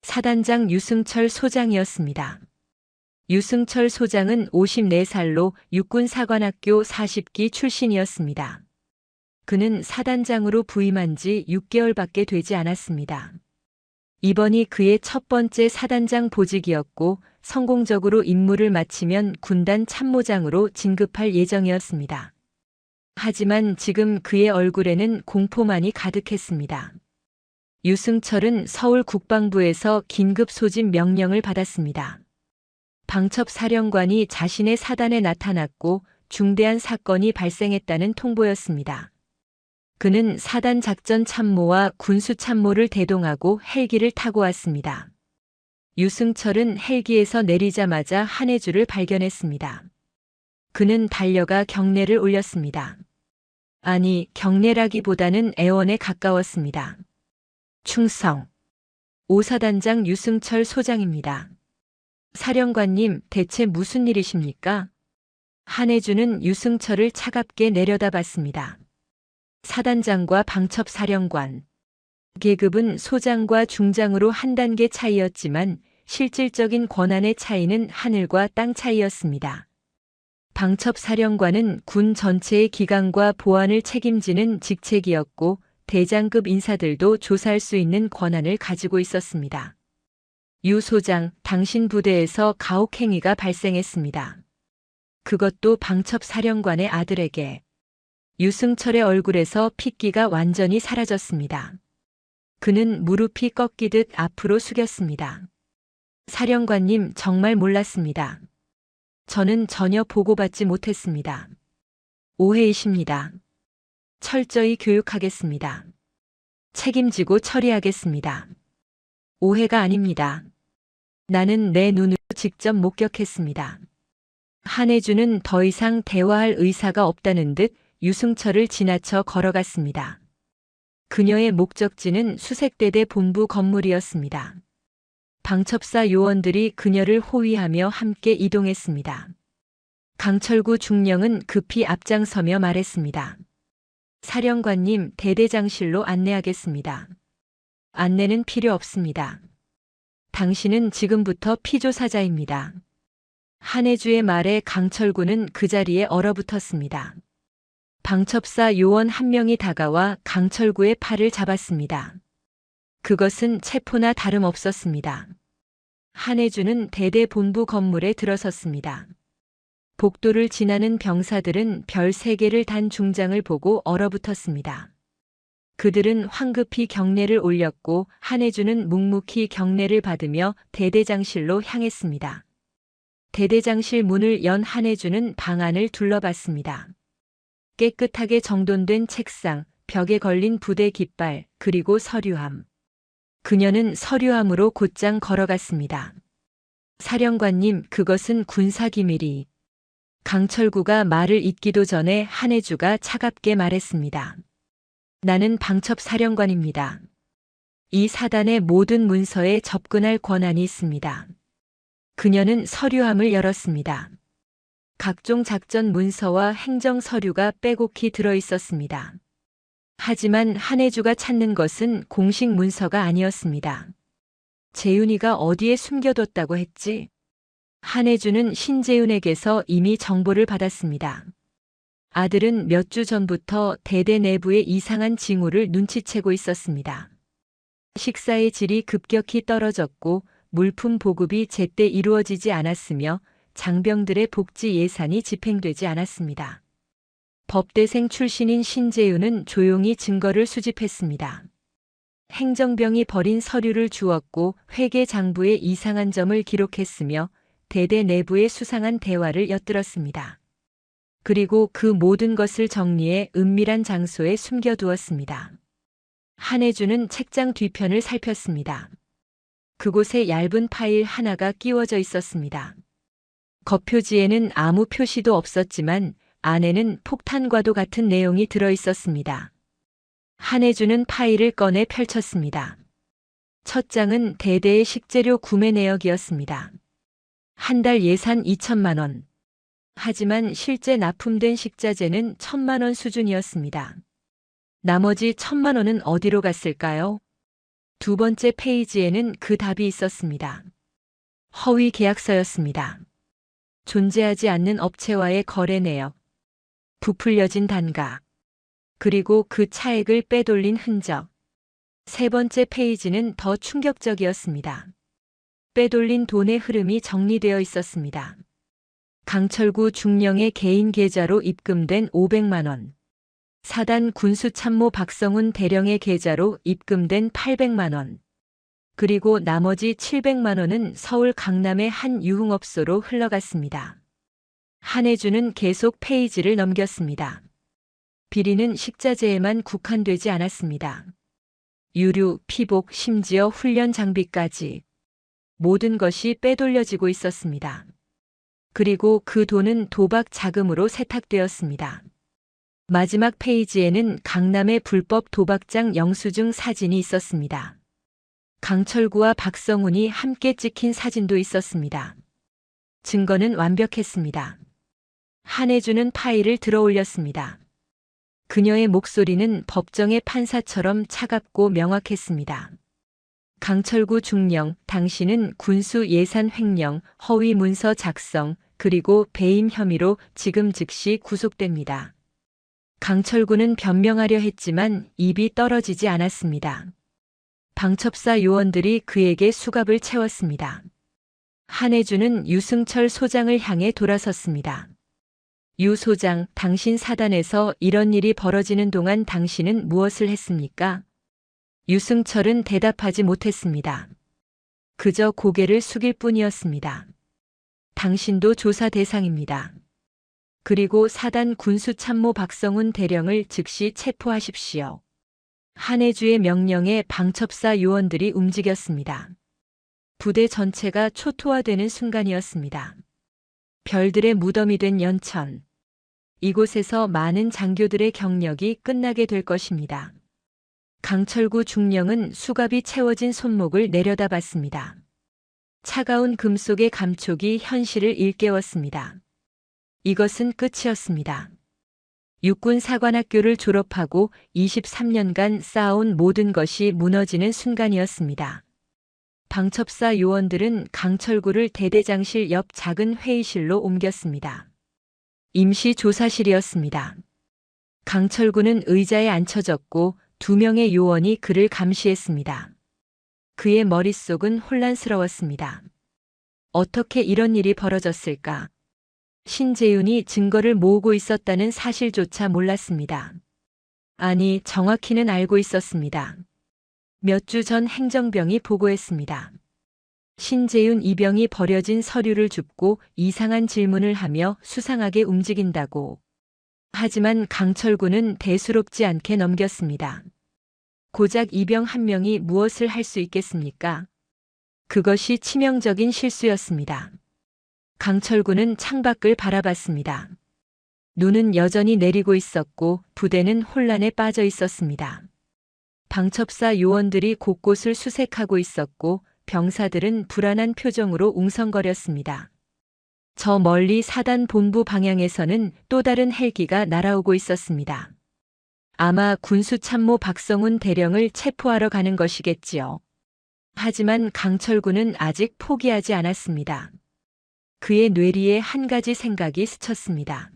사단장 유승철 소장이었습니다. 유승철 소장은 54살로 육군사관학교 40기 출신이었습니다. 그는 사단장으로 부임한 지 6개월밖에 되지 않았습니다. 이번이 그의 첫 번째 사단장 보직이었고 성공적으로 임무를 마치면 군단 참모장으로 진급할 예정이었습니다. 하지만 지금 그의 얼굴에는 공포만이 가득했습니다. 유승철은 서울 국방부에서 긴급 소집 명령을 받았습니다. 방첩사령관이 자신의 사단에 나타났고 중대한 사건이 발생했다는 통보였습니다. 그는 사단 작전 참모와 군수 참모를 대동하고 헬기를 타고 왔습니다. 유승철은 헬기에서 내리자마자 한해주를 발견했습니다. 그는 달려가 경례를 올렸습니다. 아니, 경례라기보다는 애원에 가까웠습니다. 충성. 5사단장 유승철 소장입니다. 사령관님, 대체 무슨 일이십니까? 한해주는 유승철을 차갑게 내려다봤습니다. 사단장과 방첩사령관. 계급은 소장과 중장으로 한 단계 차이였지만 실질적인 권한의 차이는 하늘과 땅 차이였습니다. 방첩사령관은 군 전체의 기강과 보안을 책임지는 직책이었고 대장급 인사들도 조사할 수 있는 권한을 가지고 있었습니다. 유 소장, 당신 부대에서 가혹행위가 발생했습니다. 그것도 방첩사령관의 아들에게. 유승철의 얼굴에서 핏기가 완전히 사라졌습니다. 그는 무릎이 꺾이듯 앞으로 숙였습니다. 사령관님, 정말 몰랐습니다. 저는 전혀 보고받지 못했습니다. 오해이십니다. 철저히 교육하겠습니다. 책임지고 처리하겠습니다. 오해가 아닙니다. 나는 내 눈으로 직접 목격했습니다. 한해주는 더 이상 대화할 의사가 없다는 듯 유승철을 지나쳐 걸어갔습니다. 그녀의 목적지는 수색대대 본부 건물이었습니다. 방첩사 요원들이 그녀를 호위하며 함께 이동했습니다. 강철구 중령은 급히 앞장서며 말했습니다. 사령관님, 대대장실로 안내하겠습니다. 안내는 필요 없습니다. 당신은 지금부터 피조사자입니다. 한해주의 말에 강철구는 그 자리에 얼어붙었습니다. 방첩사 요원 한 명이 다가와 강철구의 팔을 잡았습니다. 그것은 체포나 다름없었습니다. 한혜주는 대대 본부 건물에 들어섰습니다. 복도를 지나는 병사들은 별 3개를 단 중장을 보고 얼어붙었습니다. 그들은 황급히 경례를 올렸고 한혜주는 묵묵히 경례를 받으며 대대장실로 향했습니다. 대대장실 문을 연 한혜주는 방 안을 둘러봤습니다. 깨끗하게 정돈된 책상, 벽에 걸린 부대 깃발, 그리고 서류함. 그녀는 서류함으로 곧장 걸어갔습니다. 사령관님, 그것은 군사기밀이. 강철구가 말을 잇기도 전에 한혜주가 차갑게 말했습니다. 나는 방첩사령관입니다. 이 사단의 모든 문서에 접근할 권한이 있습니다. 그녀는 서류함을 열었습니다. 각종 작전 문서와 행정 서류가 빼곡히 들어 있었습니다. 하지만 한혜주가 찾는 것은 공식 문서가 아니었습니다. 재윤이가 어디에 숨겨뒀다고 했지? 한혜주는 신재윤에게서 이미 정보를 받았습니다. 아들은 몇 주 전부터 대대 내부의 이상한 징후를 눈치채고 있었습니다. 식사의 질이 급격히 떨어졌고 물품 보급이 제때 이루어지지 않았으며 장병들의 복지 예산이 집행되지 않았습니다. 법대생 출신인 신재윤은 조용히 증거를 수집했습니다. 행정병이 버린 서류를 주었고 회계장부의 이상한 점을 기록했으며 대대 내부의 수상한 대화를 엿들었습니다. 그리고 그 모든 것을 정리해 은밀한 장소에 숨겨두었습니다. 한혜주는 책장 뒤편을 살폈습니다. 그곳에 얇은 파일 하나가 끼워져 있었습니다. 겉표지에는 아무 표시도 없었지만 안에는 폭탄과도 같은 내용이 들어 있었습니다. 한혜주는 파일을 꺼내 펼쳤습니다. 첫 장은 대대의 식재료 구매 내역이었습니다. 한 달 예산 2천만 원. 하지만 실제 납품된 식자재는 1,000만 원 수준이었습니다. 나머지 1,000만 원은 어디로 갔을까요? 두 번째 페이지에는 그 답이 있었습니다. 허위 계약서였습니다. 존재하지 않는 업체와의 거래 내역, 부풀려진 단가, 그리고 그 차액을 빼돌린 흔적. 세 번째 페이지는 더 충격적이었습니다. 빼돌린 돈의 흐름이 정리되어 있었습니다. 강철구 중령의 개인 계좌로 입금된 500만 원, 사단 군수참모 박성훈 대령의 계좌로 입금된 800만 원, 그리고 나머지 700만 원은 서울 강남의 한 유흥업소로 흘러갔습니다. 한혜주는 계속 페이지를 넘겼습니다. 비리는 식자재에만 국한되지 않았습니다. 유류, 피복, 심지어 훈련 장비까지 모든 것이 빼돌려지고 있었습니다. 그리고 그 돈은 도박 자금으로 세탁되었습니다. 마지막 페이지에는 강남의 불법 도박장 영수증 사진이 있었습니다. 강철구와 박성훈이 함께 찍힌 사진도 있었습니다. 증거는 완벽했습니다. 한혜주는 파일을 들어 올렸습니다. 그녀의 목소리는 법정의 판사처럼 차갑고 명확했습니다. 강철구 중령, 당신은 군수 예산 횡령, 허위 문서 작성, 그리고 배임 혐의로 지금 즉시 구속됩니다. 강철구는 변명하려 했지만 입이 떨어지지 않았습니다. 방첩사 요원들이 그에게 수갑을 채웠습니다. 한혜주는 유승철 소장을 향해 돌아섰습니다. 유 소장, 당신 사단에서 이런 일이 벌어지는 동안 당신은 무엇을 했습니까? 유승철은 대답하지 못했습니다. 그저 고개를 숙일 뿐이었습니다. 당신도 조사 대상입니다. 그리고 사단 군수참모 박성훈 대령을 즉시 체포하십시오. 한혜주의 명령에 방첩사 요원들이 움직였습니다. 부대 전체가 초토화되는 순간이었습니다. 별들의 무덤이 된 연천. 이곳에서 많은 장교들의 경력이 끝나게 될 것입니다. 강철구 중령은 수갑이 채워진 손목을 내려다봤습니다. 차가운 금속의 감촉이 현실을 일깨웠습니다. 이것은 끝이었습니다. 육군사관학교를 졸업하고 23년간 쌓아온 모든 것이 무너지는 순간이었습니다. 방첩사 요원들은 강철구를 대대장실 옆 작은 회의실로 옮겼습니다. 임시 조사실이었습니다. 강철구는 의자에 앉혀졌고 2명의 요원이 그를 감시했습니다. 그의 머릿속은 혼란스러웠습니다. 어떻게 이런 일이 벌어졌을까? 신재윤이 증거를 모으고 있었다는 사실조차 몰랐습니다. 아니, 정확히는 알고 있었습니다. 몇 주 전 행정병이 보고했습니다. 신재윤 이병이 버려진 서류를 줍고 이상한 질문을 하며 수상하게 움직인다고. 하지만 강철구는 대수롭지 않게 넘겼습니다. 고작 이병 한 명이 무엇을 할 수 있겠습니까? 그것이 치명적인 실수였습니다. 강철구는 창밖을 바라봤습니다. 눈은 여전히 내리고 있었고 부대는 혼란에 빠져 있었습니다. 방첩사 요원들이 곳곳을 수색하고 있었고 병사들은 불안한 표정으로 웅성거렸습니다. 저 멀리 사단 본부 방향에서는 또 다른 헬기가 날아오고 있었습니다. 아마 군수참모 박성훈 대령을 체포하러 가는 것이겠지요. 하지만 강철구는 아직 포기하지 않았습니다. 그의 뇌리에 한 가지 생각이 스쳤습니다.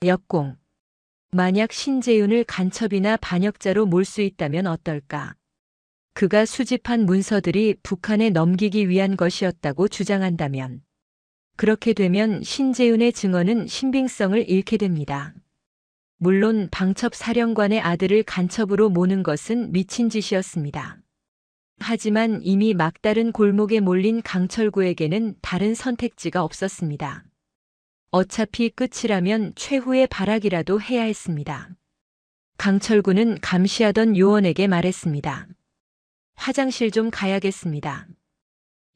역공. 만약 신재윤을 간첩이나 반역자로 몰 수 있다면 어떨까? 그가 수집한 문서들이 북한에 넘기기 위한 것이었다고 주장한다면. 그렇게 되면 신재윤의 증언은 신빙성을 잃게 됩니다. 물론 방첩 사령관의 아들을 간첩으로 모는 것은 미친 짓이었습니다. 하지만 이미 막다른 골목에 몰린 강철구에게는 다른 선택지가 없었습니다. 어차피 끝이라면 최후의 발악이라도 해야 했습니다. 강철구는 감시하던 요원에게 말했습니다. 화장실 좀 가야겠습니다.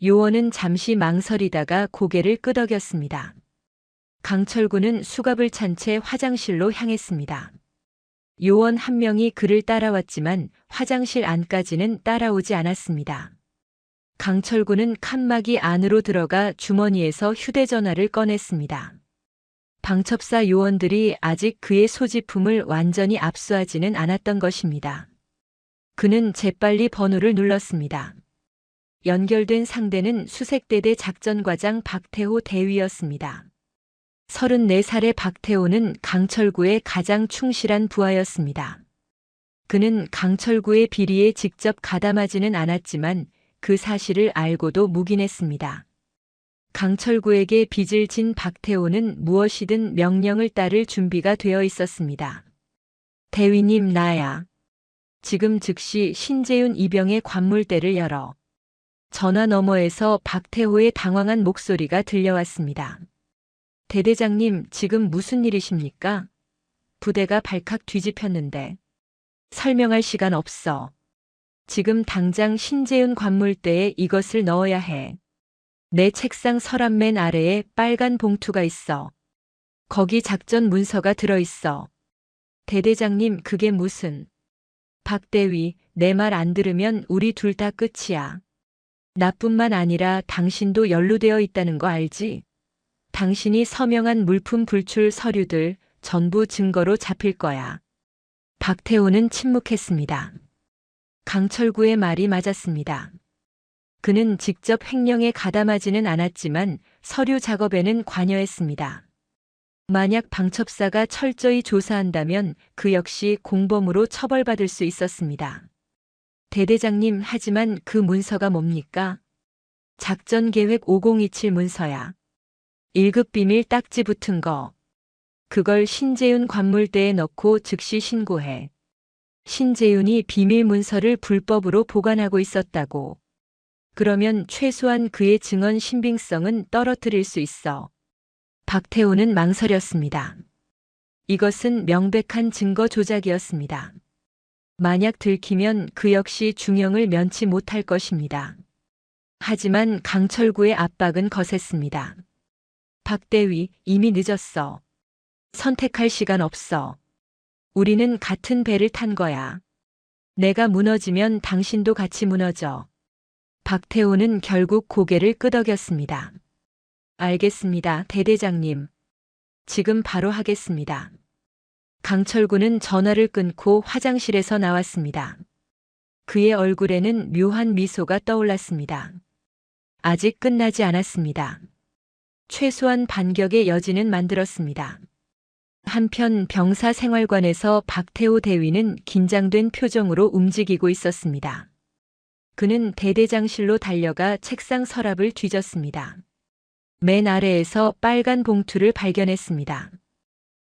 요원은 잠시 망설이다가 고개를 끄덕였습니다. 강철구는 수갑을 찬 채 화장실로 향했습니다. 요원 한 명이 그를 따라왔지만 화장실 안까지는 따라오지 않았습니다. 강철구는 칸막이 안으로 들어가 주머니에서 휴대전화를 꺼냈습니다. 방첩사 요원들이 아직 그의 소지품을 완전히 압수하지는 않았던 것입니다. 그는 재빨리 번호를 눌렀습니다. 연결된 상대는 수색대대 작전과장 박태호 대위였습니다. 34살의 박태호는 강철구의 가장 충실한 부하였습니다. 그는 강철구의 비리에 직접 가담하지는 않았지만 그 사실을 알고도 묵인했습니다. 강철구에게 빚을 진 박태호는 무엇이든 명령을 따를 준비가 되어 있었습니다. 대위님, 나야. 지금 즉시 신재윤 이병의 관물대를 열어. 전화 너머에서 박태호의 당황한 목소리가 들려왔습니다. 대대장님, 지금 무슨 일이십니까? 부대가 발칵 뒤집혔는데. 설명할 시간 없어. 지금 당장 신재윤 관물대에 이것을 넣어야 해. 내 책상 서랍 맨 아래에 빨간 봉투가 있어. 거기 작전 문서가 들어있어. 대대장님, 그게 무슨... 박대위, 내 말 안 들으면 우리 둘 다 끝이야. 나뿐만 아니라 당신도 연루되어 있다는 거 알지? 당신이 서명한 물품 불출 서류들 전부 증거로 잡힐 거야. 박태호는 침묵했습니다. 강철구의 말이 맞았습니다. 그는 직접 횡령에 가담하지는 않았지만 서류 작업에는 관여했습니다. 만약 방첩사가 철저히 조사한다면 그 역시 공범으로 처벌받을 수 있었습니다. 대대장님, 하지만 그 문서가 뭡니까? 작전계획 5027 문서야. 1급 비밀 딱지 붙은 거. 그걸 신재윤 관물대에 넣고 즉시 신고해. 신재윤이 비밀 문서를 불법으로 보관하고 있었다고. 그러면 최소한 그의 증언 신빙성은 떨어뜨릴 수 있어. 박태호는 망설였습니다. 이것은 명백한 증거 조작이었습니다. 만약 들키면 그 역시 중형을 면치 못할 것입니다. 하지만 강철구의 압박은 거셌습니다. 박대위, 이미 늦었어. 선택할 시간 없어. 우리는 같은 배를 탄 거야. 내가 무너지면 당신도 같이 무너져. 박태호는 결국 고개를 끄덕였습니다. 알겠습니다, 대대장님. 지금 바로 하겠습니다. 강철구는 전화를 끊고 화장실에서 나왔습니다. 그의 얼굴에는 묘한 미소가 떠올랐습니다. 아직 끝나지 않았습니다. 최소한 반격의 여지는 만들었습니다. 한편 병사 생활관에서 박태호 대위는 긴장된 표정으로 움직이고 있었습니다. 그는 대대장실로 달려가 책상 서랍을 뒤졌습니다. 맨 아래에서 빨간 봉투를 발견했습니다.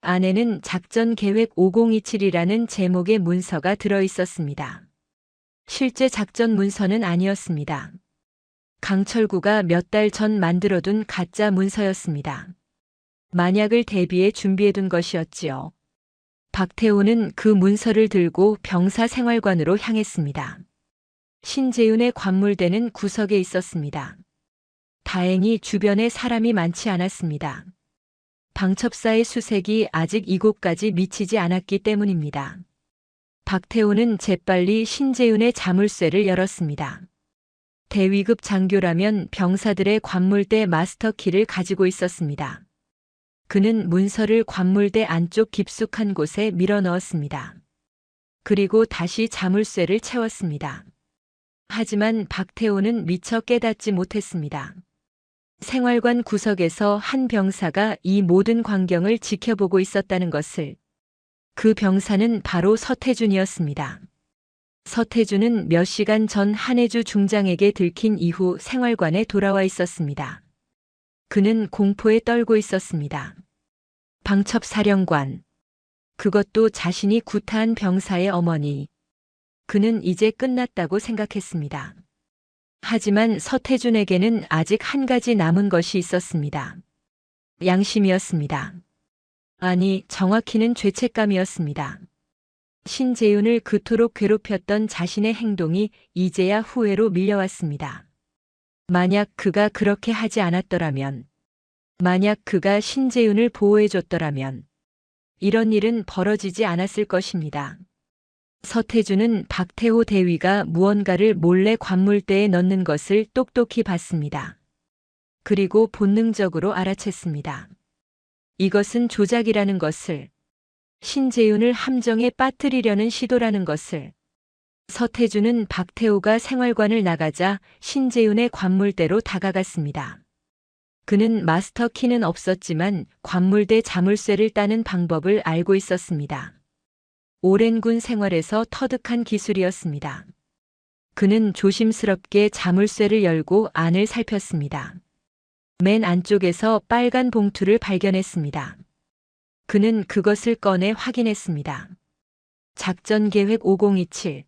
안에는 작전 계획 5027이라는 제목의 문서가 들어 있었습니다. 실제 작전 문서는 아니었습니다. 강철구가 몇 달 전 만들어둔 가짜 문서였습니다. 만약을 대비해 준비해둔 것이었지요. 박태호는 그 문서를 들고 병사 생활관으로 향했습니다. 신재윤의 관물대는 구석에 있었습니다. 다행히 주변에 사람이 많지 않았습니다. 방첩사의 수색이 아직 이곳까지 미치지 않았기 때문입니다. 박태호는 재빨리 신재윤의 자물쇠를 열었습니다. 대위급 장교라면 병사들의 관물대 마스터키를 가지고 있었습니다. 그는 문서를 관물대 안쪽 깊숙한 곳에 밀어 넣었습니다. 그리고 다시 자물쇠를 채웠습니다. 하지만 박태호는 미처 깨닫지 못했습니다. 생활관 구석에서 한 병사가 이 모든 광경을 지켜보고 있었다는 것을. 그 병사는 바로 서태준이었습니다. 서태준은 몇 시간 전 한혜주 중장에게 들킨 이후 생활관에 돌아와 있었습니다. 그는 공포에 떨고 있었습니다. 방첩사령관. 그것도 자신이 구타한 병사의 어머니. 그는 이제 끝났다고 생각했습니다. 하지만 서태준에게는 아직 한 가지 남은 것이 있었습니다. 양심이었습니다. 아니, 정확히는 죄책감이었습니다. 신재윤을 그토록 괴롭혔던 자신의 행동이 이제야 후회로 밀려왔습니다. 만약 그가 그렇게 하지 않았더라면, 만약 그가 신재윤을 보호해줬더라면, 이런 일은 벌어지지 않았을 것입니다. 서태준은 박태호 대위가 무언가를 몰래 관물대에 넣는 것을 똑똑히 봤습니다. 그리고 본능적으로 알아챘습니다. 이것은 조작이라는 것을, 신재윤을 함정에 빠뜨리려는 시도라는 것을. 서태준은 박태호가 생활관을 나가자 신재윤의 관물대로 다가갔습니다. 그는 마스터 키는 없었지만 관물대 자물쇠를 따는 방법을 알고 있었습니다. 오랜 군 생활에서 터득한 기술이었습니다. 그는 조심스럽게 자물쇠를 열고 안을 살폈습니다. 맨 안쪽에서 빨간 봉투를 발견했습니다. 그는 그것을 꺼내 확인했습니다. 작전 계획 5027.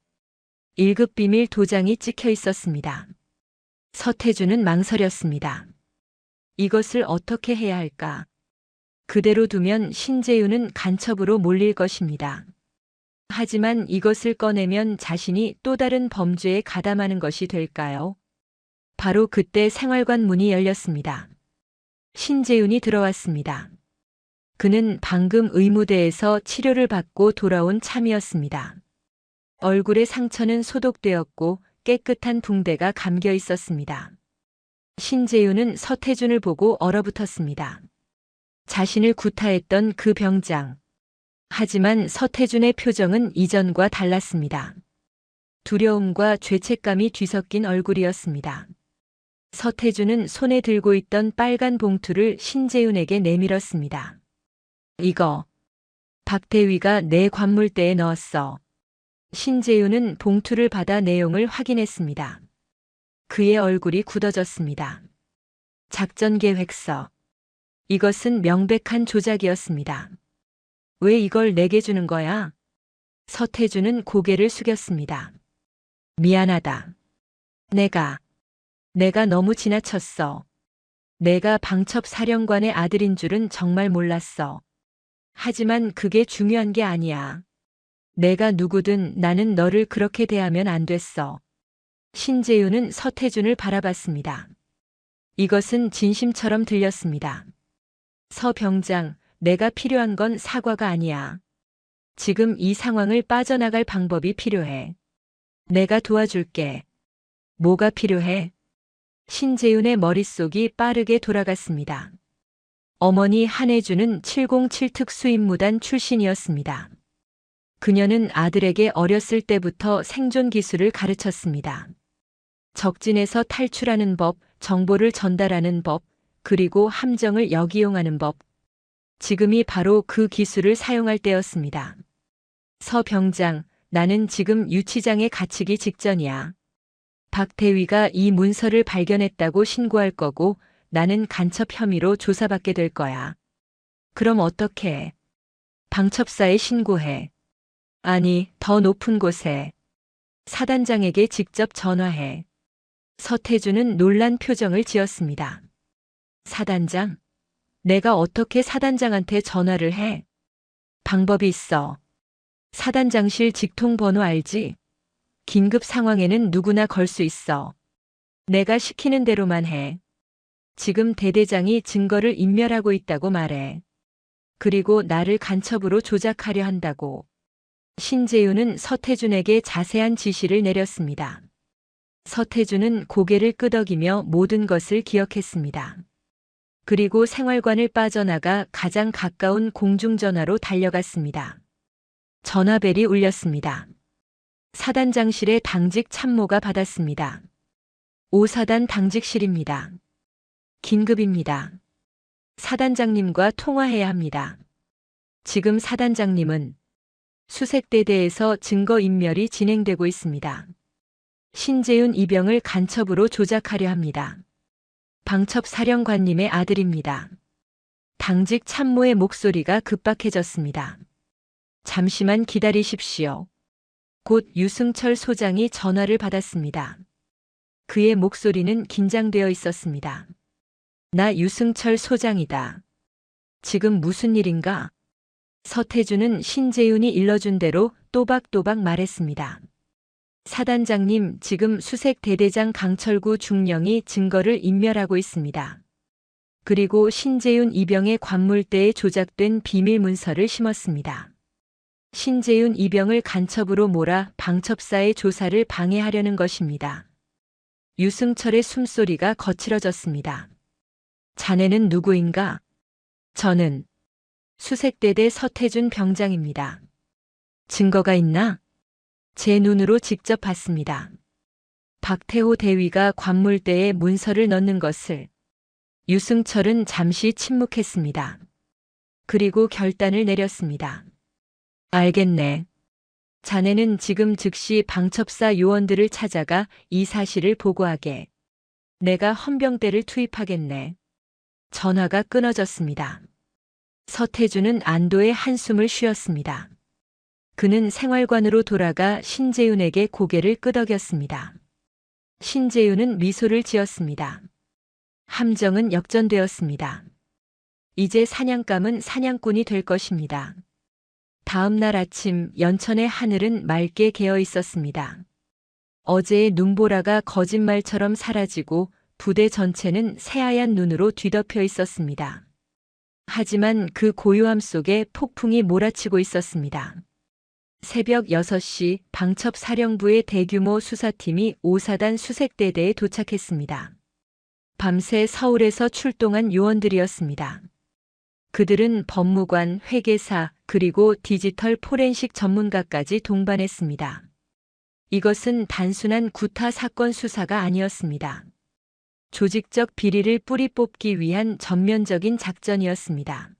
1급 비밀 도장이 찍혀 있었습니다. 서태준은 망설였습니다. 이것을 어떻게 해야 할까? 그대로 두면 신재윤은 간첩으로 몰릴 것입니다. 하지만 이것을 꺼내면 자신이 또 다른 범죄에 가담하는 것이 될까요? 바로 그때 생활관 문이 열렸습니다. 신재윤이 들어왔습니다. 그는 방금 의무대에서 치료를 받고 돌아온 참이었습니다. 얼굴의 상처는 소독되었고 깨끗한 붕대가 감겨 있었습니다. 신재윤은 서태준을 보고 얼어붙었습니다. 자신을 구타했던 그 병장. 하지만 서태준의 표정은 이전과 달랐습니다. 두려움과 죄책감이 뒤섞인 얼굴이었습니다. 서태준은 손에 들고 있던 빨간 봉투를 신재윤에게 내밀었습니다. 이거, 박대위가 내 관물대에 넣었어. 신재윤은 봉투를 받아 내용을 확인했습니다. 그의 얼굴이 굳어졌습니다. 작전 계획서. 이것은 명백한 조작이었습니다. 왜 이걸 내게 주는 거야? 서태준은 고개를 숙였습니다. 미안하다. 내가 너무 지나쳤어. 내가 방첩사령관의 아들인 줄은 정말 몰랐어. 하지만 그게 중요한 게 아니야. 내가 누구든 나는 너를 그렇게 대하면 안 됐어. 신재윤은 서태준을 바라봤습니다. 이것은 진심처럼 들렸습니다. 서 병장, 내가 필요한 건 사과가 아니야. 지금 이 상황을 빠져나갈 방법이 필요해. 내가 도와줄게. 뭐가 필요해? 신재윤의 머릿속이 빠르게 돌아갔습니다. 어머니 한혜주는 707 특수임무단 출신이었습니다. 그녀는 아들에게 어렸을 때부터 생존 기술을 가르쳤습니다. 적진에서 탈출하는 법, 정보를 전달하는 법, 그리고 함정을 역이용하는 법. 지금이 바로 그 기술을 사용할 때였습니다. 서 병장, 나는 지금 유치장에 갇히기 직전이야. 박 대위가 이 문서를 발견했다고 신고할 거고 나는 간첩 혐의로 조사받게 될 거야. 그럼 어떻게? 방첩사에 신고해. 아니, 더 높은 곳에. 사단장에게 직접 전화해. 서태준은 놀란 표정을 지었습니다. 사단장? 내가 어떻게 사단장한테 전화를 해? 방법이 있어. 사단장실 직통번호 알지? 긴급 상황에는 누구나 걸 수 있어. 내가 시키는 대로만 해. 지금 대대장이 증거를 인멸하고 있다고 말해. 그리고 나를 간첩으로 조작하려 한다고. 신재윤은 서태준에게 자세한 지시를 내렸습니다. 서태준은 고개를 끄덕이며 모든 것을 기억했습니다. 그리고 생활관을 빠져나가 가장 가까운 공중전화로 달려갔습니다. 전화벨이 울렸습니다. 사단장실의 당직 참모가 받았습니다. 5사단 당직실입니다. 긴급입니다. 사단장님과 통화해야 합니다. 지금 사단장님은 수색대대에서 증거인멸이 진행되고 있습니다. 신재윤 이병을 간첩으로 조작하려 합니다. 방첩사령관님의 아들입니다. 당직 참모의 목소리가 급박해졌습니다. 잠시만 기다리십시오. 곧 유승철 소장이 전화를 받았습니다. 그의 목소리는 긴장되어 있었습니다. 나 유승철 소장이다. 지금 무슨 일인가? 서태준은 신재윤이 일러준 대로 또박또박 말했습니다. 사단장님, 지금 수색대대장 강철구 중령이 증거를 인멸하고 있습니다. 그리고 신재윤 이병의 관물대에 조작된 비밀 문서를 심었습니다. 신재윤 이병을 간첩으로 몰아 방첩사의 조사를 방해하려는 것입니다. 유승철의 숨소리가 거칠어졌습니다. 자네는 누구인가? 저는 수색대대 서태준 병장입니다. 증거가 있나? 제 눈으로 직접 봤습니다. 박태호 대위가 관물대에 문서를 넣는 것을. 유승철은 잠시 침묵했습니다. 그리고 결단을 내렸습니다. 알겠네. 자네는 지금 즉시 방첩사 요원들을 찾아가 이 사실을 보고하게. 내가 헌병대를 투입하겠네. 전화가 끊어졌습니다. 서태준은 안도의 한숨을 쉬었습니다. 그는 생활관으로 돌아가 신재윤에게 고개를 끄덕였습니다. 신재윤은 미소를 지었습니다. 함정은 역전되었습니다. 이제 사냥감은 사냥꾼이 될 것입니다. 다음 날 아침 연천의 하늘은 맑게 개어 있었습니다. 어제의 눈보라가 거짓말처럼 사라지고 부대 전체는 새하얀 눈으로 뒤덮여 있었습니다. 하지만 그 고요함 속에 폭풍이 몰아치고 있었습니다. 새벽 6시 방첩사령부의 대규모 수사팀이 5사단 수색대대에 도착했습니다. 밤새 서울에서 출동한 요원들이었습니다. 그들은 법무관, 회계사, 그리고 디지털 포렌식 전문가까지 동반했습니다. 이것은 단순한 구타 사건 수사가 아니었습니다. 조직적 비리를 뿌리 뽑기 위한 전면적인 작전이었습니다.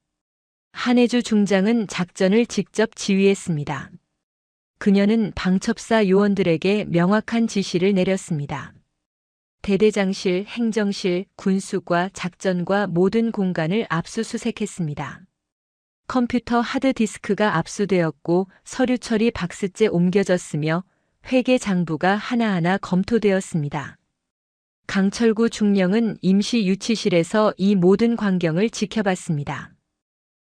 한혜주 중장은 작전을 직접 지휘했습니다. 그녀는 방첩사 요원들에게 명확한 지시를 내렸습니다. 대대장실, 행정실, 군수과 작전과 모든 공간을 압수수색했습니다. 컴퓨터 하드디스크가 압수되었고 서류 처리 박스째 옮겨졌으며 회계 장부가 하나하나 검토되었습니다. 강철구 중령은 임시 유치실에서 이 모든 광경을 지켜봤습니다.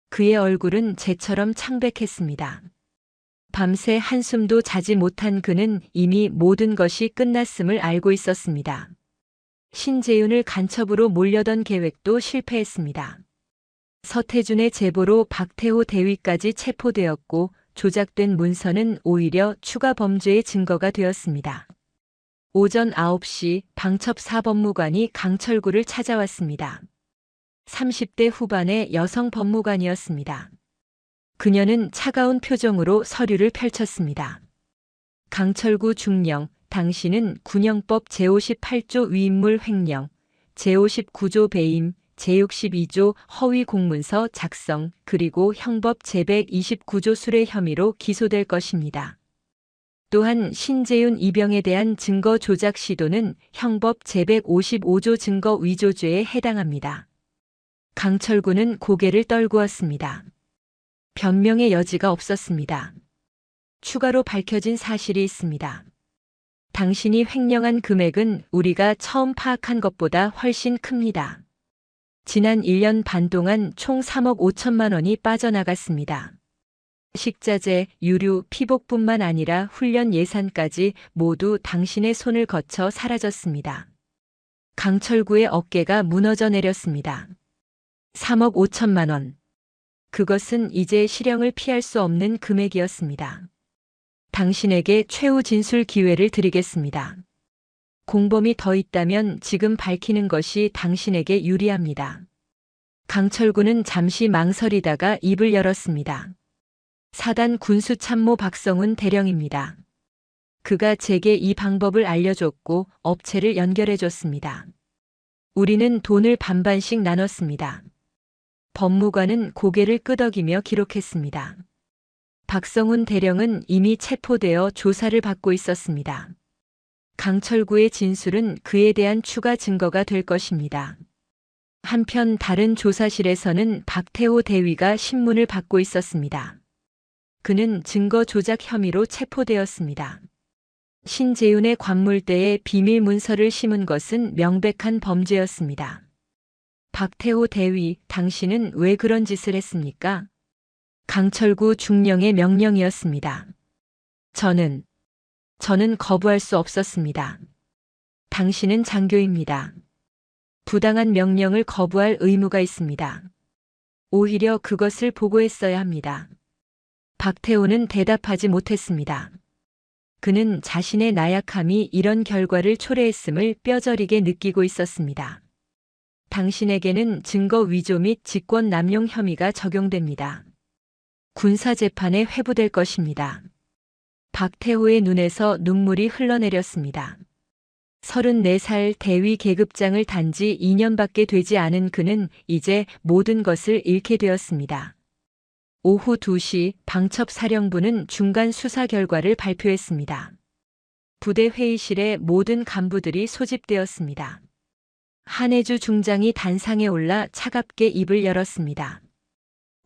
그의 얼굴은 재처럼 창백했습니다. 밤새 한숨도 자지 못한 그는 이미 모든 것이 끝났음을 알고 있었습니다. 신재윤을 간첩으로 몰려던 계획도 실패했습니다. 서태준의 제보로 박태호 대위까지 체포되었고 조작된 문서는 오히려 추가 범죄의 증거가 되었습니다. 오전 9시 방첩사법무관이 강철구를 찾아왔습니다. 30대 후반의 여성 법무관이었습니다. 그녀는 차가운 표정으로 서류를 펼쳤습니다. 강철구 중령, 당신은 군형법 제58조 위임물 횡령, 제59조 배임, 제62조 허위 공문서 작성 그리고 형법 제129조 수뢰 혐의로 기소될 것입니다. 또한 신재윤 이병에 대한 증거 조작 시도는 형법 제155조 증거 위조죄에 해당합니다. 강철구는 고개를 떨구었습니다. 변명의 여지가 없었습니다. 추가로 밝혀진 사실이 있습니다. 당신이 횡령한 금액은 우리가 처음 파악한 것보다 훨씬 큽니다. 지난 1년 반 동안 총 3억 5천만 원이 빠져나갔습니다. 식자재, 유류, 피복뿐만 아니라 훈련 예산까지 모두 당신의 손을 거쳐 사라졌습니다. 강철구의 어깨가 무너져 내렸습니다. 3억 5천만 원. 그것은 이제 실형을 피할 수 없는 금액이었습니다. 당신에게 최후 진술 기회를 드리겠습니다. 공범이 더 있다면 지금 밝히는 것이 당신에게 유리합니다. 강철구는 잠시 망설이다가 입을 열었습니다. 사단 군수참모 박성훈 대령입니다. 그가 제게 이 방법을 알려줬고 업체를 연결해줬습니다. 우리는 돈을 반반씩 나눴습니다. 법무관은 고개를 끄덕이며 기록했습니다. 박성훈 대령은 이미 체포되어 조사를 받고 있었습니다. 강철구의 진술은 그에 대한 추가 증거가 될 것입니다. 한편 다른 조사실에서는 박태호 대위가 신문을 받고 있었습니다. 그는 증거 조작 혐의로 체포되었습니다. 신재윤의 관물대에 비밀 문서를 심은 것은 명백한 범죄였습니다. 박태호 대위, 당신은 왜 그런 짓을 했습니까? 강철구 중령의 명령이었습니다. 저는 거부할 수 없었습니다. 당신은 장교입니다. 부당한 명령을 거부할 의무가 있습니다. 오히려 그것을 보고했어야 합니다. 박태호는 대답하지 못했습니다. 그는 자신의 나약함이 이런 결과를 초래했음을 뼈저리게 느끼고 있었습니다. 당신에게는 증거 위조 및 직권 남용 혐의가 적용됩니다. 군사재판에 회부될 것입니다. 박태호의 눈에서 눈물이 흘러내렸습니다. 34살 대위 계급장을 단지 2년밖에 되지 않은 그는 이제 모든 것을 잃게 되었습니다. 오후 2시 방첩사령부는 중간 수사 결과를 발표했습니다. 부대 회의실에 모든 간부들이 소집되었습니다. 한혜주 중장이 단상에 올라 차갑게 입을 열었습니다.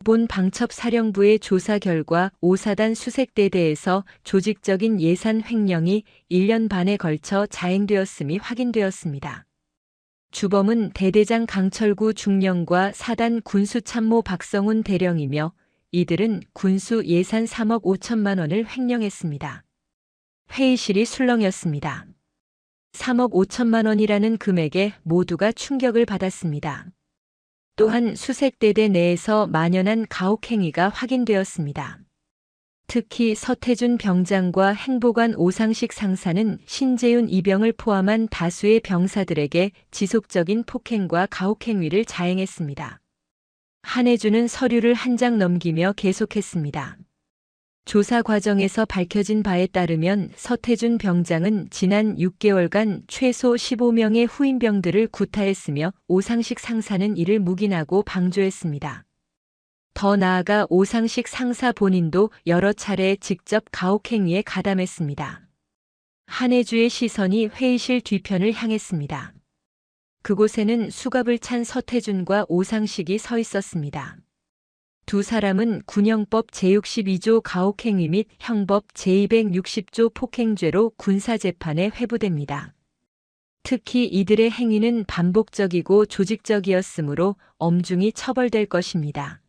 본 방첩사령부의 조사 결과 5사단 수색대대에서 조직적인 예산 횡령이 1년 반에 걸쳐 자행되었음이 확인되었습니다. 주범은 대대장 강철구 중령과 사단 군수참모 박성훈 대령이며 이들은 군수 예산 3억 5천만 원을 횡령했습니다. 회의실이 술렁였습니다. 3억 5천만 원이라는 금액에 모두가 충격을 받았습니다. 또한 수색대대 내에서 만연한 가혹행위가 확인되었습니다. 특히 서태준 병장과 행보관 오상식 상사는 신재윤 이병을 포함한 다수의 병사들에게 지속적인 폭행과 가혹행위를 자행했습니다. 한혜주는 서류를 한 장 넘기며 계속했습니다. 조사 과정에서 밝혀진 바에 따르면 서태준 병장은 지난 6개월간 최소 15명의 후임병들을 구타했으며 오상식 상사는 이를 묵인하고 방조했습니다. 더 나아가 오상식 상사 본인도 여러 차례 직접 가혹행위에 가담했습니다. 한혜주의 시선이 회의실 뒤편을 향했습니다. 그곳에는 수갑을 찬 서태준과 오상식이 서 있었습니다. 두 사람은 군형법 제62조 가혹행위 및 형법 제260조 폭행죄로 군사재판에 회부됩니다. 특히 이들의 행위는 반복적이고 조직적이었으므로 엄중히 처벌될 것입니다.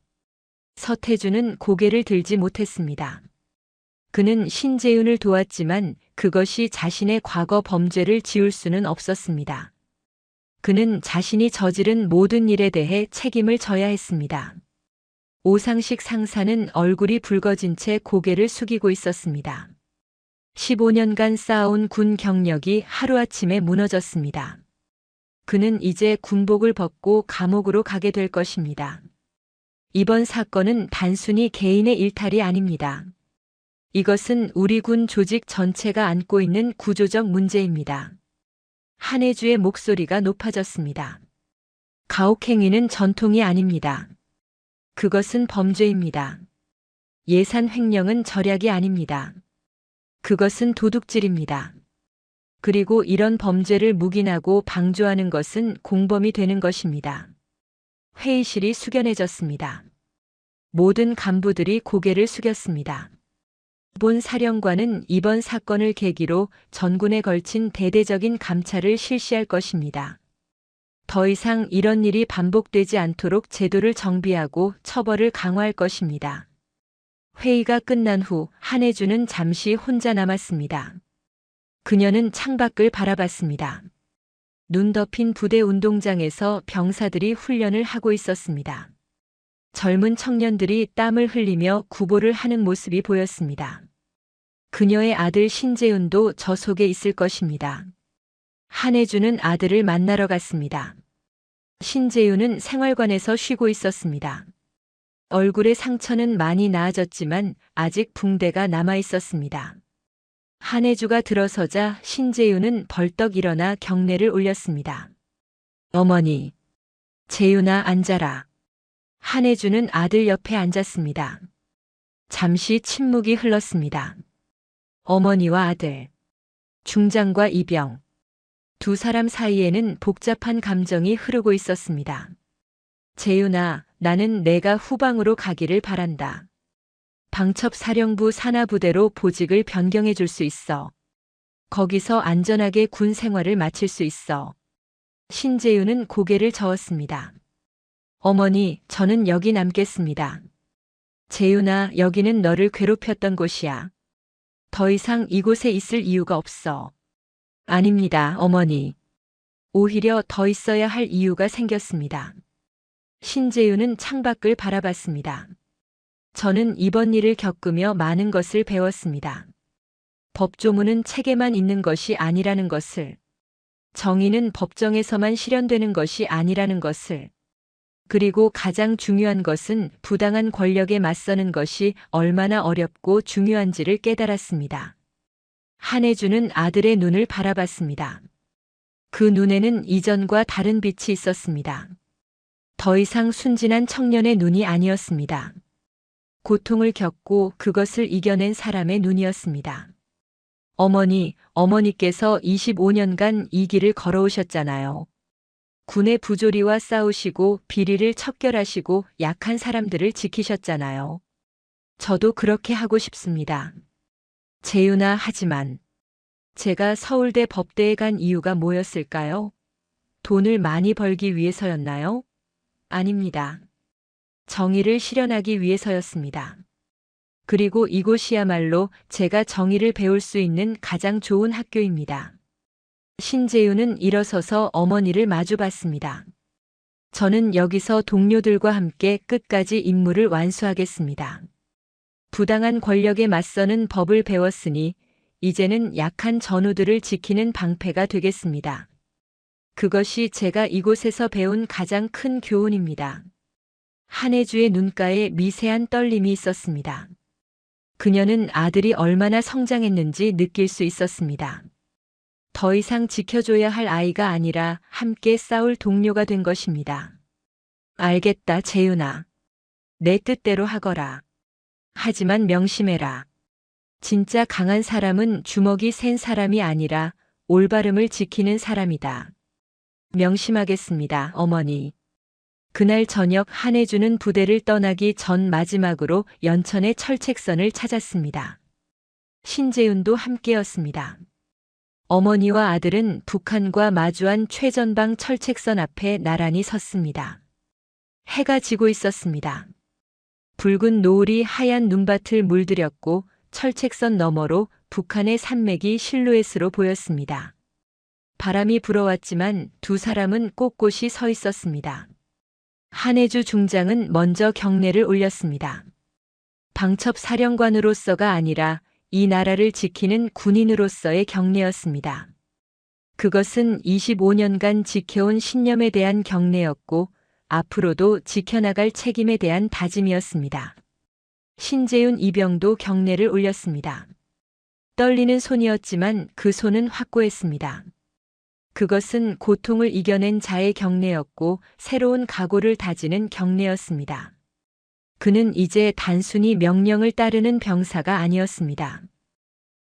서태준은 고개를 들지 못했습니다. 그는 신재윤을 도왔지만 그것이 자신의 과거 범죄를 지울 수는 없었습니다. 그는 자신이 저지른 모든 일에 대해 책임을 져야 했습니다. 오상식 상사는 얼굴이 붉어진 채 고개를 숙이고 있었습니다. 15년간 쌓아온 군 경력이 하루아침에 무너졌습니다. 그는 이제 군복을 벗고 감옥으로 가게 될 것입니다. 이번 사건은 단순히 개인의 일탈이 아닙니다. 이것은 우리 군 조직 전체가 안고 있는 구조적 문제입니다. 한혜주의 목소리가 높아졌습니다. 가혹행위는 전통이 아닙니다. 그것은 범죄입니다. 예산 횡령은 절약이 아닙니다. 그것은 도둑질입니다. 그리고 이런 범죄를 묵인하고 방조하는 것은 공범이 되는 것입니다. 회의실이 숙연해졌습니다. 모든 간부들이 고개를 숙였습니다. 본 사령관은 이번 사건을 계기로 전군에 걸친 대대적인 감찰을 실시할 것입니다. 더 이상 이런 일이 반복되지 않도록 제도를 정비하고 처벌을 강화할 것입니다. 회의가 끝난 후 한혜주는 잠시 혼자 남았습니다. 그녀는 창밖을 바라봤습니다. 눈 덮인 부대 운동장에서 병사들이 훈련을 하고 있었습니다. 젊은 청년들이 땀을 흘리며 구보를 하는 모습이 보였습니다. 그녀의 아들 신재윤도 저 속에 있을 것입니다. 한혜주는 아들을 만나러 갔습니다. 신재윤은 생활관에서 쉬고 있었습니다. 얼굴의 상처는 많이 나아졌지만 아직 붕대가 남아 있었습니다. 한혜주가 들어서자 신재윤은 벌떡 일어나 경례를 올렸습니다. 어머니, 재윤아 앉아라. 한혜주는 아들 옆에 앉았습니다. 잠시 침묵이 흘렀습니다. 어머니와 아들, 중장과 이병, 두 사람 사이에는 복잡한 감정이 흐르고 있었습니다. 재윤아, 나는 내가 후방으로 가기를 바란다. 방첩사령부 산하부대로 보직을 변경해 줄 수 있어. 거기서 안전하게 군 생활을 마칠 수 있어. 신재윤은 고개를 저었습니다. 어머니, 저는 여기 남겠습니다. 재윤아, 여기는 너를 괴롭혔던 곳이야. 더 이상 이곳에 있을 이유가 없어. 아닙니다, 어머니. 오히려 더 있어야 할 이유가 생겼습니다. 신재윤은 창밖을 바라봤습니다. 저는 이번 일을 겪으며 많은 것을 배웠습니다. 법조문은 책에만 있는 것이 아니라는 것을, 정의는 법정에서만 실현되는 것이 아니라는 것을, 그리고 가장 중요한 것은 부당한 권력에 맞서는 것이 얼마나 어렵고 중요한지를 깨달았습니다. 한혜주는 아들의 눈을 바라봤습니다. 그 눈에는 이전과 다른 빛이 있었습니다. 더 이상 순진한 청년의 눈이 아니었습니다. 고통을 겪고 그것을 이겨낸 사람의 눈이었습니다. 어머니, 어머니께서 25년간 이 길을 걸어오셨잖아요. 군의 부조리와 싸우시고 비리를 척결하시고 약한 사람들을 지키셨잖아요. 저도 그렇게 하고 싶습니다. 재윤아, 하지만 제가 서울대 법대에 간 이유가 뭐였을까요? 돈을 많이 벌기 위해서였나요? 아닙니다. 정의를 실현하기 위해서였습니다. 그리고 이곳이야말로 제가 정의를 배울 수 있는 가장 좋은 학교입니다. 신재윤은 일어서서 어머니를 마주봤습니다. 저는 여기서 동료들과 함께 끝까지 임무를 완수하겠습니다. 부당한 권력에 맞서는 법을 배웠으니 이제는 약한 전우들을 지키는 방패가 되겠습니다. 그것이 제가 이곳에서 배운 가장 큰 교훈입니다. 한혜주의 눈가에 미세한 떨림이 있었습니다. 그녀는 아들이 얼마나 성장했는지 느낄 수 있었습니다. 더 이상 지켜줘야 할 아이가 아니라 함께 싸울 동료가 된 것입니다. 알겠다, 재윤아. 내 뜻대로 하거라. 하지만 명심해라. 진짜 강한 사람은 주먹이 센 사람이 아니라 올바름을 지키는 사람이다. 명심하겠습니다, 어머니. 그날 저녁 한혜주는 부대를 떠나기 전 마지막으로 연천의 철책선을 찾았습니다. 신재윤도 함께였습니다. 어머니와 아들은 북한과 마주한 최전방 철책선 앞에 나란히 섰습니다. 해가 지고 있었습니다. 붉은 노을이 하얀 눈밭을 물들였고 철책선 너머로 북한의 산맥이 실루엣으로 보였습니다. 바람이 불어왔지만 두 사람은 꼿꼿이 서 있었습니다. 한혜주 중장은 먼저 경례를 올렸습니다. 방첩 사령관으로서가 아니라 이 나라를 지키는 군인으로서의 경례였습니다. 그것은 25년간 지켜온 신념에 대한 경례였고 앞으로도 지켜나갈 책임에 대한 다짐이었습니다. 신재윤 이병도 경례를 올렸습니다. 떨리는 손이었지만 그 손은 확고했습니다. 그것은 고통을 이겨낸 자의 경례였고 새로운 각오를 다지는 경례였습니다. 그는 이제 단순히 명령을 따르는 병사가 아니었습니다.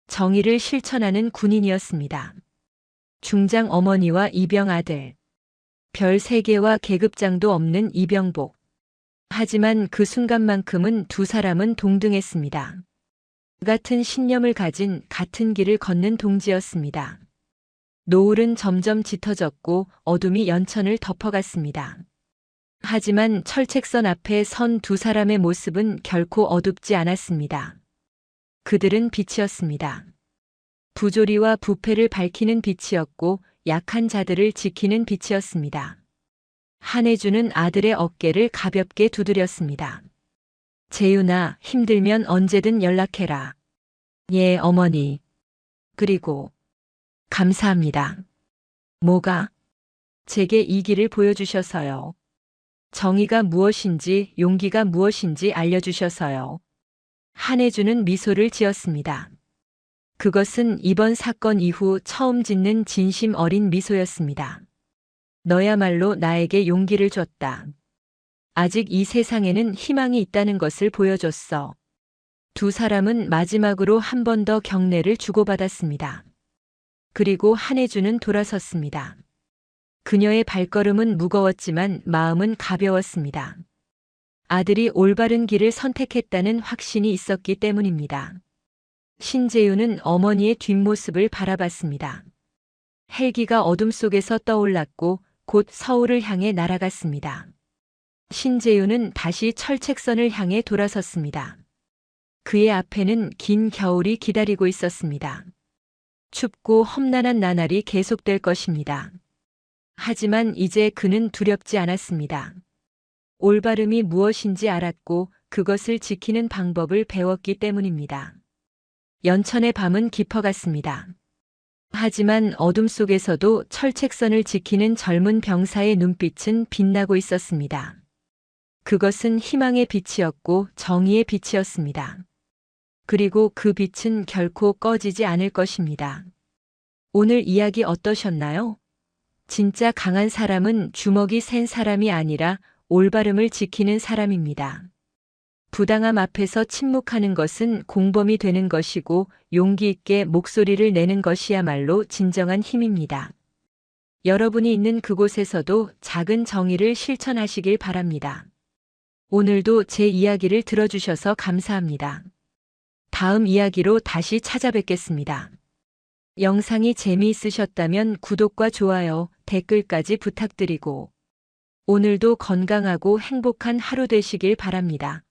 정의를 실천하는 군인이었습니다. 중장 어머니와 이병 아들. 별 3개와 계급장도 없는 이병복. 하지만 그 순간만큼은 두 사람은 동등했습니다. 같은 신념을 가진 같은 길을 걷는 동지였습니다. 노을은 점점 짙어졌고 어둠이 연천을 덮어갔습니다. 하지만 철책선 앞에 선 두 사람의 모습은 결코 어둡지 않았습니다. 그들은 빛이었습니다. 부조리와 부패를 밝히는 빛이었고 약한 자들을 지키는 빛이었습니다. 한혜주는 아들의 어깨를 가볍게 두드렸습니다. 재윤아, 힘들면 언제든 연락해라. 예, 어머니. 그리고 감사합니다. 뭐가? 제게 이 길을 보여주셔서요. 정의가 무엇인지 용기가 무엇인지 알려주셔서요. 한혜주는 미소를 지었습니다. 그것은 이번 사건 이후 처음 짓는 진심 어린 미소였습니다. 너야말로 나에게 용기를 줬다. 아직 이 세상에는 희망이 있다는 것을 보여줬어. 두 사람은 마지막으로 한 번 더 경례를 주고받았습니다. 그리고 한혜주는 돌아섰습니다. 그녀의 발걸음은 무거웠지만 마음은 가벼웠습니다. 아들이 올바른 길을 선택했다는 확신이 있었기 때문입니다. 신재윤은 어머니의 뒷모습을 바라봤습니다. 헬기가 어둠 속에서 떠올랐고 곧 서울을 향해 날아갔습니다. 신재윤은 다시 철책선을 향해 돌아섰습니다. 그의 앞에는 긴 겨울이 기다리고 있었습니다. 춥고 험난한 나날이 계속될 것입니다. 하지만 이제 그는 두렵지 않았습니다. 올바름이 무엇인지 알았고 그것을 지키는 방법을 배웠기 때문입니다. 연천의 밤은 깊어갔습니다. 하지만 어둠 속에서도 철책선을 지키는 젊은 병사의 눈빛은 빛나고 있었습니다. 그것은 희망의 빛이었고 정의의 빛이었습니다. 그리고 그 빛은 결코 꺼지지 않을 것입니다. 오늘 이야기 어떠셨나요? 진짜 강한 사람은 주먹이 센 사람이 아니라 올바름을 지키는 사람입니다. 부당함 앞에서 침묵하는 것은 공범이 되는 것이고 용기 있게 목소리를 내는 것이야말로 진정한 힘입니다. 여러분이 있는 그곳에서도 작은 정의를 실천하시길 바랍니다. 오늘도 제 이야기를 들어주셔서 감사합니다. 다음 이야기로 다시 찾아뵙겠습니다. 영상이 재미있으셨다면 구독과 좋아요, 댓글까지 부탁드리고 오늘도 건강하고 행복한 하루 되시길 바랍니다.